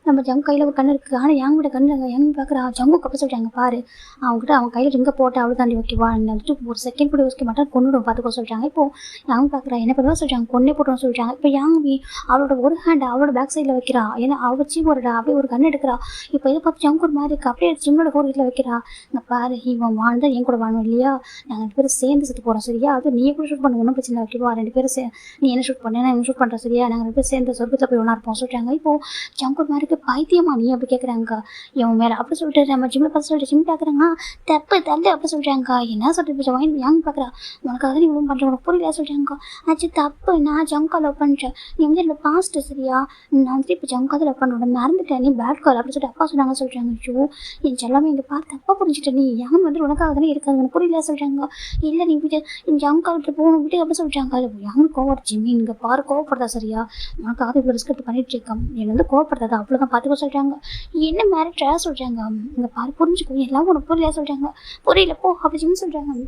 நம்ம ஜங்கு கையில் ஒரு கண்ணு இருக்குது. ஆனால் யங்கோட கண்ணு யங் பார்க்குறா. ஜங்கு கப்ப சொல்லிட்டாங்க பாரு அவங்ககிட்ட அவன் கையில் ரிங்க போட்டு அவ்வளோ தாண்டி ஓகேவா வந்துட்டு ஒரு செகண்ட் கூட யோசிக்க மாட்டேன் கொண்டுடும் பார்த்துக்கோ சொல்லிட்டாங்க. இப்போது யங் பார்க்குறா. என்ன பண்ணுவா சொல்லிட்டாங்க. கொன்னே போட்டோம்னு சொல்லிட்டாங்க. இப்போ யங்கி அவளோட ஒரு ஹேண்ட் அவளோட பேக் சைடில் வைக்கிறா. ஏன்னா அவள் வச்சு அப்படியே ஒரு கண்ணு எடுக்கிறா. இப்போ இதை பார்த்து ஜங்கு ஒரு மாதிரி இருக்குது. அப்படியே ஜிம்மோட ஃபோர் வீட்டில் வைக்கிறா. இங்கே பாரு இவன் வாழ்ந்தால் என் கூட வாழணும் இல்லையா, நாங்கள் 2 பேரும் சேர்ந்து செத்து போகிறோம் சரியா, அது நீ கூட ஷூட் பண்ண ஒன்றும் பிரச்சனை ஓகேவா, 2 பேரும் நீ என்ன ஷூட் பண்ண நான் என்ன ஷூட் பண்ணுறேன் சரியா, நாங்கள் 2 பேரும் சேர்ந்து சொர்க்கத்தில் போய் ஒன்றா இருப்போம் சொல்லிட்டாங்க. இப்போது ஜங்கு ஒரு மாதிரி பைத்தியமா நீ அப்படி கேட்குறாங்க இவன் மேலே அப்படி சொல்லிட்டு நம்ம ஜிம்மில் பார்த்து சொல்லிட்டு ஜிம் பார்க்குறாங்க தப்பு தள்ளு அப்படி சொல்கிறாங்க என்ன சொல்லிட்டு வைன் யாங்க பார்க்குறா உனக்காக நீ இவ்வளோ பண்ணுற உனக்கு புரியல சொல்கிறாங்க ஆச்சு தப்பு நான் ஜங்கா லவ் பண்ணுறேன் நீ வந்து என்னோட பாஸ்ட்டு சரியா நான் வந்து இப்போ ஜங்கா லவ் பண்ணுறேன் மறந்துட்டேன் நீ பேட் கால் அப்படி சொல்லிட்டு அப்பா சொன்னாங்க சொல்கிறாங்க ஐயோ என் செல்லாமல் இங்கே பார்த்து தப்பா புரிஞ்சுட்டு நீ யாங்க வந்து உனக்காக தானே இருக்காது உனக்கு புரியல சொல்கிறாங்க இல்லை நீ வீட்டு என் ஜங்கா விட்டு போகணும் விட்டு அப்படி சொல்கிறாங்க அது யாங்க கோவப்படுச்சு நீ இங்கே பாரு கோவப்படுறதா சரியா உனக்காக இவ்வளோ ரிஸ்க் பண்ணிட்டு இருக்கேன் என்னை வந்து கோவப்படுறதா அவ்வளோதான் பார்த்துக்க சொல்கிறாங்க என்ன மேரேஜா சொல்கிறாங்க இங்கே பாரு புரிஞ்சுக்கோ எல்லாம் உனக்கு புரியல சொல்கிறாங்க புரியல போ அப்படி ஜிம் சொல்கிறாங்க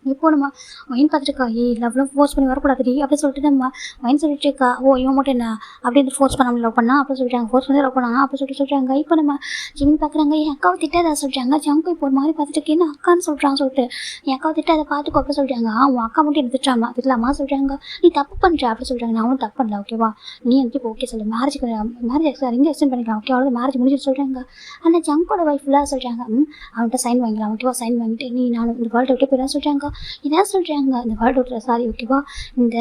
இப்போ நம்ம வைன் பார்த்துருக்கா லவ்ல ஃபோர்ஸ் பண்ணி வரக்கூடாது அப்படி சொல்லிட்டு நம்ம வைன் சொல்லிட்டு இருக்கா இவன் மட்டும் என்ன அப்படி வந்து ஃபோர்ஸ் பண்ண லவ் பண்ணா அப்படி சொல்லிட்டாங்க ஃபோர்ஸ் பண்ணி லவ் பண்ணாங்க அப்படி சொல்கிறாங்க இப்போ நம்ம ஜிம் பார்க்குறாங்க என் அக்காவை திட்டாத சொல்கிறாங்க ஜங்கு இப்போ ஒரு மாதிரி பார்த்துட்டு என்ன அக்கான்னு சொல்கிறான்னு சொல்லிட்டு என் அக்காவை திட்டாத பார்த்துக்கோ அப்படி சொல்கிறாங்க உன் அக்கா மட்டும் என்ன திட்டலாமா சொல்கிறாங்க நீ தப்பு பண்ணுற அப்படி சொல்கிறாங்க நான் தப்பு பண்ணல ஓகேவா நீ வந்து இப்போ ஓகே சொல்லு மேரேஜ் இங்கே எக்ஸ்டெண்ட் பண்ணிக்கலாம் ஓகே அவ்வளோ மேரேஜ் முடிச்சுட்டு சொல்கிறாங்க ஆனால் ஜங்கோட ஒய்ஃப்லாம் சொல்கிறாங்க அவன்கிட்ட சைன் வாங்கிக்கலாம் ஓகேவா சைன் வாங்கிட்டு நீ நான் இந்த வேர்ல்டு விட்டு போயிடலாம் சொல்கிறாங்க என்ன சொல்கிறாங்க இந்த வேர்ல்டு விட்டு சாரி ஓகேவா இந்த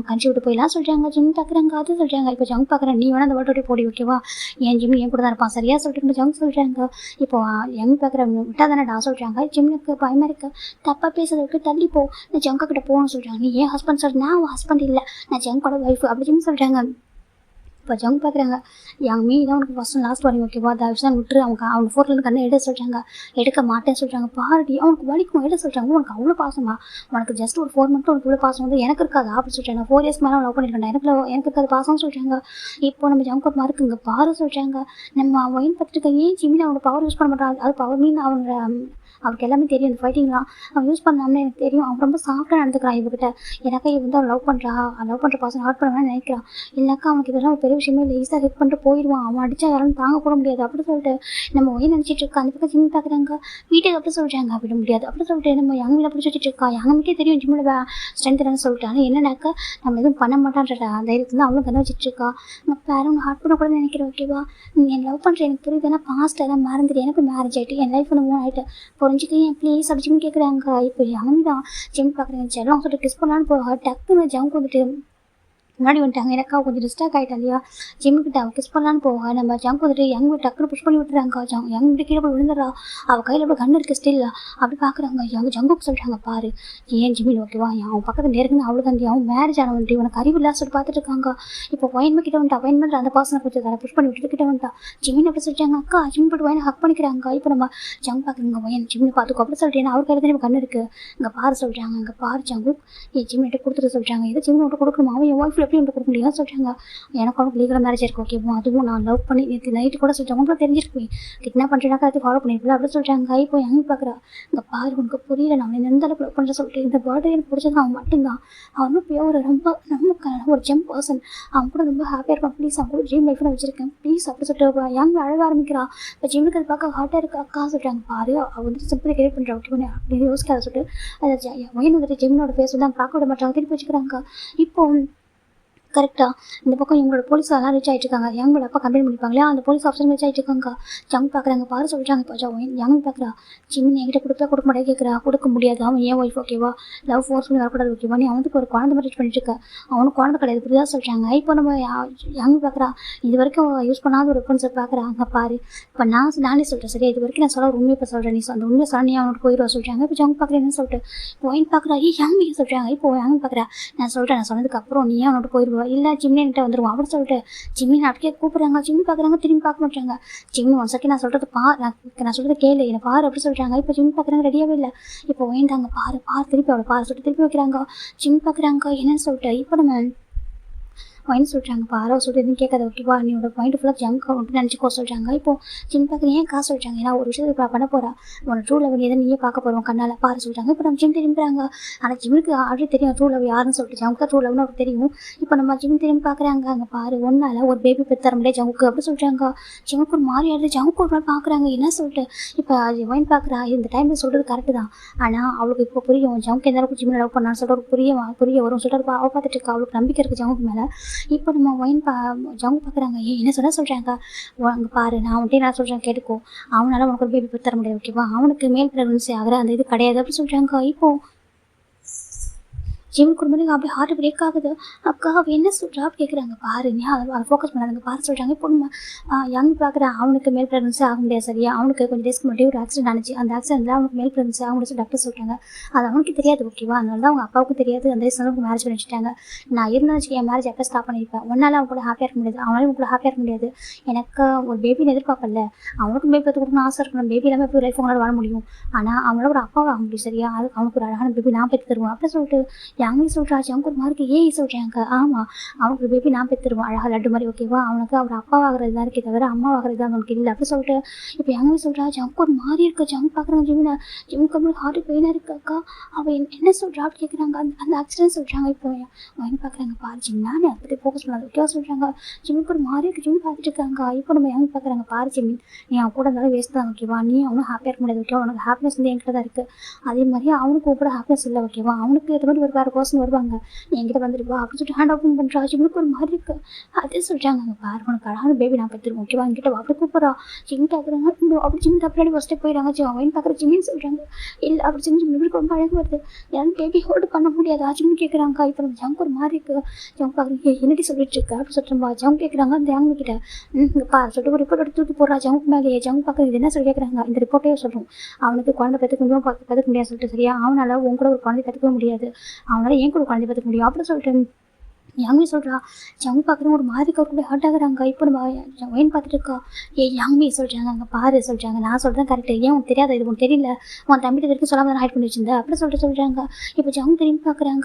கண்ட்ரி விட்டு போயிடலாம் சொல்கிறாங்க ஜிம் பார்க்குறாங்க அது சொல்கிறாங்க இப்போ ஜங்க் பார்க்குறேன் நீ வேணா அந்த வேர்ல்டு விட்டு போடி ஓகேவா என் ஜிம் என் கூட தான் இருப்பான் சரியா சொல்லிட்டு ஜங்க் சொல்கிறாங்க இப்போ யங் பார்க்குற விட்டா தானேடா சொல்கிறாங்க ஜிம்னுக்கு பயமாக இருக்கு தப்பாக பேசுறதுக்கு தள்ளி போ நான் ஜங்கா கிட்ட போகணும்னு சொல்கிறாங்க நீ ஏன் ஹஸ்பண்ட் சொல்கிறேன் நான் ஹஸ்பண்ட் இல்லை நான் ஜங்கோட ஒய்ஃப் அப்படி ஜிம் சொல்கிறாங்க இப்போ ஜங்க் பார்க்குறாங்க என் மீ தான் உனக்கு ஃபஸ்ட் லாஸ்ட் வரையும் ஓகேவா தயவுசெய்து விட்டுரு அவங்க ஃபோர்லேருந்து கண்ணை எடுக்க சொல்கிறாங்க எடுக்க மாட்டேன்னு சொல்கிறாங்க பாருடி அவனுக்கு வலிக்கும் எடுக்க சொல்கிறாங்க உனக்கு அவ்வளோ பாசமா உனக்கு ஜஸ்ட் ஒரு 4 மந்த்ஸ் உனக்கு இவ்வளோ பாசம் வந்து எனக்கு இருக்காது அப்படி சொல்கிறாங்க 4 இயர்ஸ் மேலே லவ் பண்ணியிருக்கேன் எனக்கு இருக்காது பாசம்னு சொல்கிறாங்க இப்போ நம்ம ஜங்க் ஒரு மார்க்கு இங்கே பாரு சொல்கிறாங்க நம்ம ஒயின் பார்த்துட்டு ஏன் ஜிம்மில் அவனோட பவர் யூஸ் பண்ண மாட்டாங்க அது பவர் மீன் அவனோட அவருக்கு எல்லாமே தெரியும் இந்த ஃபைட்டிங்லாம் அவன் யூஸ் பண்ணாமல் எனக்கு தெரியும் அவன் ரொம்ப சாஃப்டாக நடந்துக்கிறான் இவகிட்ட எனக்கா இவன் வந்து அவன் லவ் பண்ணுற பர்சன் ஹார்ட் பண்ணணும்னு நினைக்கிறான் இல்லைக்கா அவனுக்கு இதெல்லாம் ஒரு பெரிய விஷயமே இல்லை ஈஸியாக ஹெல்ப் பண்ணிட்டு போயிடுவான் அவன் அடித்தா யாரும் தாங்க கூட முடியாது அப்படி சொல்லிட்டு நம்ம ஒய் நினச்சிட்டு இருக்கா அந்த பக்கம் ஜிம் பார்க்குறாங்க வீட்டுக்கு அப்படி சொல்கிறாங்க விட முடியாது அப்படி சொல்லிட்டு நம்ம யங்கில் அப்படி சொல்லிட்டு இருக்கா யங்கமிக்கே தெரியும் ஜிம்மில் ஸ்ட்ரென்த் என்னன்னு சொல்லிட்டு ஆனால் என்னன்னாக்கா நம்ம எதுவும் பண்ண மாட்டான்ற தைரியத்தில் தான் அவளும் கண்ணை வச்சுட்டு இருக்கா நம்ம பேரும் ஹார்ட் பண்ண கூட நினைக்கிறேன் ஓகேவா நீ என் லவ் பண்ணுற எனக்கு புரியுது ஏன்னா பாஸ்ட் எல்லாம் மறந்துட்டு எனக்கு மேரேஜ் ஆகிட்டு என் லைஃப் வந்து மூணு ஆகிட்டு புரிஞ்சுக்க என் ப்ளீஸ் அப்படி ஜிம் கேட்குறாங்க இப்போ யமி தான் ஜிம் பார்க்குறேன் செல்லம் சொல்லிட்டு கிஸ் பண்ணலான்னு போக டக்குன்னு ஜங்க் வந்துட்டு முன்னாடி வந்துட்டாங்க எனக்கா கொஞ்சம் டிஸ்டாக் ஆகிட்டா இல்லையா ஜிம்முக்கிட்ட அவள் கிஸ் பண்ணலான்னு போக நம்ம ஜங்க் வந்துட்டு யங் டக்குனு புஷ் பண்ணி விட்டுறாங்க யங் கீழே போய் விழுந்துடுறா அவள் கையில் அப்படி கண்ணு இருக்குது ஸ்டில் அப்படி பார்க்குறாங்க ஜங்குக்கு சொல்கிறாங்க பாரு ஏன் ஜிம்மில் ஓகேவா அவன் பக்கத்தில் நேருக்குன்னு அவ்வளோ தான் அவன் மேரேஜ் ஆனவன்ட்டு இவனுக்கு அறிவு இல்லை சொல்லிட்டு பார்த்துட்டு இருக்காங்க இப்போ ஒயின்மெண்ட் கிட்ட வந்துட்டு அப்பாயின்மெண்ட் அந்த பர்சனை கொஞ்சம் தர புஷ் பண்ணி விட்டுட்டு கிட்ட வந்துட்டா ஜிம்மின் அப்படி சொல்லிட்டாங்க அக்கா ஜிம் போட்டு ஒயின் ஹக் பண்ணிக்கிறாங்க இப்போ நம்ம ஜங்க் பார்க்குறீங்க ஒயன் ஜிம்மில் பார்த்துக்கோ அப்படி சொல்லிட்டு அவர் கையில் தான் கண்ணு இருக்குது இங்கே பாரு சொல்கிறாங்க இங்கே பாரு ஜங்கு என் ஜிம்மிட்ட கொடுத்துட்டு சொல்கிறாங்க எது ஜிம் விட்டு கொடுக்கணுமா அவன் என் ஒய்ஃபில் எப்படி விட்டு கொடுக்க முடியும் சொல்கிறாங்க எனக்கு அவனுக்கு லீகல் மேரேஜ் இருக்கு ஓகேவா அதுவும் நான் லவ் பண்ணி நேற்று நைட்டு கூட சொல்லிட்டாங்க உங்களுக்கு தெரிஞ்சிருக்கேன் கிட்னாப் பண்ணுறேனாக்கா அது ஃபாலோ பண்ணிருக்கல அப்படி சொல்கிறாங்க இப்போ எங்கே பார்க்குறா இங்கே பாரு உனக்கு புரியல நான் எந்த அளவுக்கு லவ் பண்ணுற சொல்லிட்டு இந்த பர்த்டே எனக்கு பிடிச்சது அவன் மட்டும்தான் அவன் பியூர் ரொம்ப ஒரு ஜெம் பர்சன் அவன் கூட ரொம்ப ஹாப்பியாக இருப்பான் ப்ளீஸ் அவன் கூட ட்ரீம் லைஃப்பில் வச்சிருக்கேன் ப்ளீஸ் அப்படி சொல்லிட்டு யங் அழக ஆரம்பிக்கிறா இப்போ ஜிம்முக்கு அது பார்க்க ஹார்ட்டாக இருக்கு அக்கா சொல்கிறாங்க பாரு அவள் வந்துட்டு சிம்பிளி கிரியேட் பண்ணுறா ஓகே அப்படின்னு யோசிக்காத சொல்லிட்டு அதை ஒயின் வந்துட்டு ஜிம்னோட ஃபேஸ் வந்து பார்க்க விட மாட்டாங்க திருப்பி வச்சுக்கிறாங்க இப்போ கரெக்டாக இந்த பக்கம் இவங்களோட போலீஸெல்லாம் ரீச் ஆகிட்டு இருக்காங்க யங்கோட அப்பா கம்ப்ளைண்ட் பண்ணிப்பாங்களே அந்த போலீஸ் ஆஃபீஸர் ரீச் ஆகிட்டு இருக்காங்க ஜங் பார்க்குறாங்க பாரு சொல்கிறாங்க இப்போ யங் பார்க்குறா ஜிம்மின் என்கிட்ட கொடுக்க மாட்டே கேட்குறா கொடுக்க முடியாது அவன் ஏன் ஒய்ஃப் ஓகேவா லவ் ஃபோர்ஸ் பண்ணி வரக்கூடாது ஓகேவா நீ அவனுக்கு ஒரு குழந்தை மேரேஜ் பண்ணிட்டு இருக்க அவனுக்கு குழந்தை கிடையாது இப்படிதான் சொல்கிறாங்க இப்போ நம்ம யங் பார்க்குறா இது வரைக்கும் யூஸ் பண்ணாத ஒரு வெப்பன்ஸை பார்க்குறாங்க பாரு இப்போ நானே சொல்கிறேன் சரியா இது வரைக்கும் நான் சொல்ல உண்மையை இப்போ சொல்கிறேன் நீ அந்த உண்மையை சொல்ல நீ அவனுக்கு போயிடுவா சொல்கிறாங்க இப்போ ஜங் பார்க்குறேன்னு சொல்லிட்டு ஒயின் பார்க்குறா யங் சொல்கிறாங்க இப்போ யங் பார்க்குறா நான் சொல்கிறேன் நான் சொன்னதுக்கப்புறம் நீ அவனோட போயிடுவா இல்லை ஜிம்னி என்கிட்ட வந்துடுவான் அப்படின்னு சொல்லிட்டு ஜிம்மின் அப்படியே கூப்பிட்றாங்க ஜிம்மி பார்க்குறாங்க திரும்பி பார்க்க மாட்டாங்க ஜிம்மி ஒன் செகண்ட் நான் சொல்கிறது நான் சொல்கிறது கேளு என்னை பாரு அப்படி சொல்கிறாங்க இப்போ ஜிம்மி பார்க்குறாங்க ரெடியாகவே இல்லை இப்போ வேண்டாங்க பாரு திருப்பி அவளை பாரு சொல்லிட்டு திருப்பி வைக்கிறாங்க ஜிம்மி பார்க்குறாங்க என்னன்னு சொல்லிட்டு இப்போ நம்ம ஒயின் சொல்கிறாங்க பாரோ சொல்லிட்டு எதுவும் கேட்காத ஓகேவா நீயோட பாயிண்ட் ஃபுல்லாக ஜங்க் அப்படின்னு நினச்சிக்கோ சொல்கிறாங்க இப்போ ஜிம் பார்க்குறேன் ஏன் காசு சொல்கிறாங்க ஏன்னா ஒரு விஷயத்துக்கு இப்போ பண்ண போகிறா உன்னோட ட்ரூ லவ் எதை நீயே பார்க்க போகிறோம் கண்ணால் பாரு சொல்கிறாங்க இப்போ நம்ம ஜிம் திரும்புறாங்க ஆனால் ஜிம்முக்கு ஆல்ரெடி தெரியும் ட்ரூ லவ் யாருன்னு சொல்லிட்டு ஜங்க் தான் ட்ரூ லவ்னு அவருக்கு தெரியும் இப்போ நம்ம ஜிம் திரும்பி பார்க்குறாங்க அங்கே பாரு ஒன்றால் ஒரு பேபி பெற்று தர முடியாது ஜங்குக்கு அப்படி சொல்கிறாங்க ஜங்குக்கு ஒரு மாதிரி ஆடுது ஜங்குக்கு ஒரு நாள் பார்க்குறாங்க என்ன சொல்லிட்டு இப்போ ஒயின் பார்க்குறா இந்த டைமில் சொல்கிறது கரெக்டு தான் ஆனால் அவளுக்கு இப்போ புரியும் ஜங்க் எந்த அளவுக்கு ஜிம்மில் லவ் பண்ணான்னு சொல்லிட்டு புரிய வரும் சொல்லிட்டு அவள் பார்த்துட்டு இருக்கா அவளுக்கு நம்பிக்கை இருக்குது ஜங்குக்கு மேலே இப்போ நம்ம ஒயின் ஜங்கு பார்க்குறாங்க என்ன சொல்கிறாங்க அங்கே பாரு நான் வந்துட்டு நான் சொல்கிறேன் கேட்டுக்கோ அவனால் உனக்கு ஒரு பேபி பெற்று தர முடியாது ஓகேவா அவனுக்கு மேல் ப்ரெக்னன்சி ஆகிற அந்த இது கிடையாது அப்படி சொல்கிறாங்க இப்போ ஜிம்முக்கு ஒரு மணி அப்படியே ஹார்ட் பிரேக் ஆகுது. அக்கா அவ என்ன சொல்றா அப்படி கேட்குறாங்க. பாரு நீ அதை ஃபோக்கஸ் பண்ணாதுங்க பாரு சொல்கிறாங்க. இப்போ நம்ம யங் பார்க்குறேன் அவனுக்கு மேல் ப்ரெக்னன்சி ஆக முடியாது சரியா. அவனுக்கு கொஞ்சம் டேஸ்க்கு முன்னாடி ஒரு ஆக்சிடென்ட் ஆனிச்சு. அந்த ஆக்சிடென்ட்டில் அவனுக்கு மேல் ப்ரெக்னன்சி ஆக முடிச்சு டாக்டர் சொல்லிட்டாங்க. அது அவனுக்கு தெரியாது ஓகேவா. அதனால தான் அவங்க அப்பாவுக்கும் தெரியாது. அந்த வயசுல அவங்க மேரேஜ் பண்ணி வச்சுட்டாங்க. நான் இருந்தாலும் வச்சுக்க என் மேரேஜ் எப்போ ஸ்டாப் பண்ணியிருப்பேன். ஒன்னால அவன் கூட ஹாப்பியாக இருக்க முடியாது, அவனால உங்க கூட ஹாப்பியாக இருக்க முடியாது. எனக்கு ஒரு பேபின்னு எதிர்பார்ப்பல. அவனுக்கும் பேபி பார்த்து கொடுக்கணும்னு ஆசை இருக்கணும். பேபி இல்லாமல் எப்படி லைஃப் அவங்களால வாழ முடியும். ஆனால் அவனோட ஒரு அப்பாவை ஆக முடியும் சரியா. அது அவனுக்கு ஒரு அழகான பேபி நான் பெற்று தருவேன் அப்படின்னு சொல்லிட்டு யாங்க சொல்கிறா. அவங்க ஒரு மாதிரி ஏன் சொல்கிறாங்க. ஆமாம் அவனுக்கு ஒரு பேபி நான் பெற்று தருவேன் அழகாக லட்டு மாதிரி ஓகேவா. அவனுக்கு அவர் அப்பாவாகிறது தான் இருக்கே தவிர அம்மாவாகிறது தான் அவனுக்கு இல்லை அப்படின்னு சொல்லிட்டு இப்போ யாங்க சொல்கிறா. ஜங்க் ஒரு மாதிரி இருக்கு. ஜங்க் பார்க்குறாங்க ஜிமினா. ஜிம்முக்கு அப்புறம் ஹார்ட் பெயினாக இருக்காக்கா. அவள் என்ன சொல்கிறா அப்படின்னு கேட்குறாங்க. அந்த ஆக்சிடென்ட் சொல்கிறாங்க. இப்போ வாங்கி பார்க்குறாங்க. பாரு ஜிம்னா நீ அதை பற்றி ஃபோக்கஸ் பண்ணாது ஓகேவா சொல்கிறாங்க. ஜிம்முக்கு ஒரு மாதிரி இருக்கு. ஜிம் பார்த்துட்டு இருக்காங்க. இப்போ நம்ம வாங்கி பார்க்குறாங்க. பாரு ஜிமின் நீ அவன் கூட இருந்தாலும் வேஸ்ட் தான் ஓகேவா. நீ அவனும் ஹாப்பியாக இருக்க முடியாது ஓகேவா. அவனுக்கு ஹாப்பினஸ் வந்து என்கிட்ட தான் இருக்குது. அதே மாதிரி அவனுக்கு கூட ஹாப்பினஸ் இல்லை ஓகேவா. அவனுக்கு இது மாதிரி ஒரு வேறு பர்சன் வருவாங்க. நீ என்கிட்ட வந்துருப்பா அப்படின்னு சொல்லிட்டு ஹேண்ட் ஓப்பன் பண்ணுறா. ஜிம்முக்கு ஒரு மாதிரி இருக்குது. அதே சொல்கிறாங்க. அங்கே பாரு உனக்கு அழகான பேபி நான் பெற்றுருவோம் ஓகேவா. என்கிட்ட அப்படி கூப்பிட்றா. ஜிம் பார்க்குறாங்க. அப்படி ஜிம் தப்பினாடி ஃபஸ்ட்டே போயிடுறாங்க. அவன் பார்க்குற ஜிம்மின்னு சொல்கிறாங்க. இல்லை அப்படி செஞ்சு ஜிம்முக்கு ரொம்ப அழகாக வருது. யாரும் பேபி ஹோல்டு பண்ண முடியாது ஜிம்னு கேட்குறாங்க. இப்போ நம்ம ஜங்க் ஒரு மாதிரி இருக்குது. ஜங்க் பார்க்குறீங்க என்னடி சொல்லிட்டு இருக்கு அப்படின்னு சொல்லிட்டுப்பா. ஜங்க் கேட்குறாங்க. அந்த யாங்க கிட்ட இங்கே பாரு சொல்லிட்டு ஒரு ரிப்போர்ட் எடுத்து தூக்கி போடுறா. ஜங்க் மேலேயே ஜங்க் பார்க்குறது இது என்ன சொல்லி கேட்குறாங்க. இந்த ரிப்போர்ட்டே சொல்கிறோம் அவனுக்கு குழந்தை பெற்றுக்க முடியும் பெற்றுக்க முடியாது சொல்லிட்டு சரியா. அவனால் உன் கூட ஒரு குழந்தை பெற்றுக்க முடியாது. அவனால் ஏன் கூட குழந்தை பெற்றுக்க முடியும் அப்படின்னு சொல்லிட்டு யாங்மி சொல்கிறா. ஜங் பார்க்குறவங்க ஒரு மாதிரி கூட ஹர்ட் ஆகுறாங்க. இப்போ நம்ம ஒயின் பார்த்துட்டு இருக்கா. யாங்மி சொல்கிறாங்க. அங்கே பாரு சொல்கிறாங்க. நான் சொல்கிறேன் கரெக்டு. ஏன் உனக்கு தெரியாது இது உனக்கு தெரியல. உன் தம்பிட்டு வரைக்கும் சொல்லாமல் தான் ஹைட் பண்ணி வச்சிருந்தேன் அப்படின்னு சொல்கிறாங்க. இப்போ ஜங் திரும்பி பார்க்குறாங்க.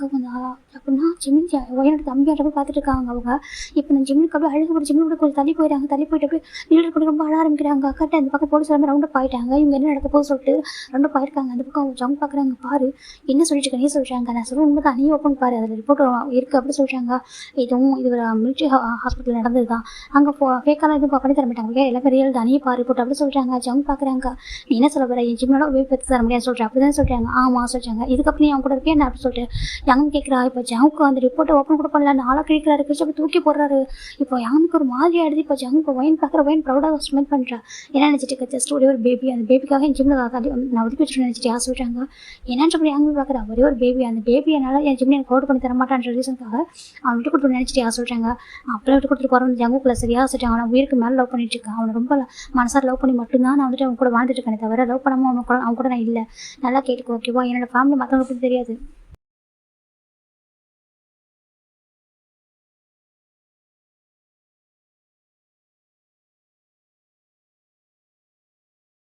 அப்படின்னா ஜிமின் ஒயனோட தம்பியாட்ட போய் பார்த்துட்டு இருக்காங்க அவங்க. இப்போ நான் ஜிம்முக்கு அப்படியே அழகு ஜிம்மி கூட கொஞ்சம் தள்ளி போயிட்டாங்க. தள்ளி போயிட்டு அப்படியே நீடர் பண்ணி ரொம்ப அழ ஆரம்பிக்கிறாங்க. கரெக்டாக அந்த பக்கம் போலீஸ் எல்லாமே ரவுண்டப் ஆகிட்டாங்க. இவங்க என்ன நடக்க போகுது சொல்லிட்டு ரவுண்டப் ஆயிருக்காங்க. அந்த பக்கம் ஜங் பார்க்குறாங்க. பாரு என்ன சொல்லிட்டு இருக்க நீ சொல்கிறாங்க. நான் சொல்ல உண்மை தான் நீ ஓப்பன் பாரு அதில் ரிப்போர்ட் இருக்குது அப்படின்னு சொல்கிறாங்க. இது ஒரு மிலிட்ரி ஹாஸ்பிட்டல் நடந்தது தான். அங்கே ஃபேக்கான எதுவும் பண்ணி தர மாட்டாங்க. எல்லாமே ரியல் தான். நீ பாரு போட்டு அப்படி சொல்கிறாங்க. ஜங் பார்க்குறாங்க. நீ என்ன சொல்ல போகிற. என் ஜிம்னோட பேபி பற்றி தர முடியாது சொல்கிறேன் அப்படி தான் சொல்கிறாங்க. ஆமாம் சொல்கிறாங்க. இதுக்கப்புறம் நீ அவங்க கூட இருக்கேன் அப்படி சொல்லிட்டு யங் கேட்குறா. இப்போ ஜங்க்கு அந்த ரிப்போர்ட்டை ஓப்பன் கூட பண்ணல. நாளாக கிழிக்கிறாரு கிழிச்சு அப்படி தூக்கி போடுறாரு. இப்போ யங்க்கு ஒரு மாதிரி ஆயிடுது. இப்போ ஜங்க்கு ஒயின் பார்க்குற ஒயின் ப்ரௌடாக ஸ்மெல் பண்ணுறா. என்ன நினச்சிட்டு இருக்க ஜஸ்ட் ஒரே ஒரு பேபி. அந்த பேபிக்காக என் ஜிம்மில் நான் ஒதுக்கி வச்சுட்டு நினச்சிட்டு யார் சொல்கிறாங்க. என்னன்ற யங் பார்க்குறா. ஒரே ஒரு பேபி. அந்த பேபி என்னால் என் ஜிம்மில் எனக்கு ஓட் பண்ணி தர மாட்டான்ற ரீசனுக்காக அவன் விட்டு கொடுத்து நினச்சிட்டு யார் சொல்கிறாங்க. அப்புறம் விட்டு கொடுத்துட்டு போகிறவங்க ஜங்குக்குள்ள சரியா சொல்லிட்டாங்க. அவனை உயிருக்கு மேலே லவ் பண்ணிட்டு இருக்கான். அவனை ரொம்ப மனசார லவ் பண்ணி மட்டும்தான் நான் வந்துட்டு அவன் கூட வாழ்ந்துட்டு இருக்கேன் தவிர லவ் பண்ணாமல் அவன் கூட நான் இல்லை. நல்லா கேட்டுக்கோ ஓகேவா. என்னோட ஃபேமிலி மற்றவங்களுக்கு தெரியாது.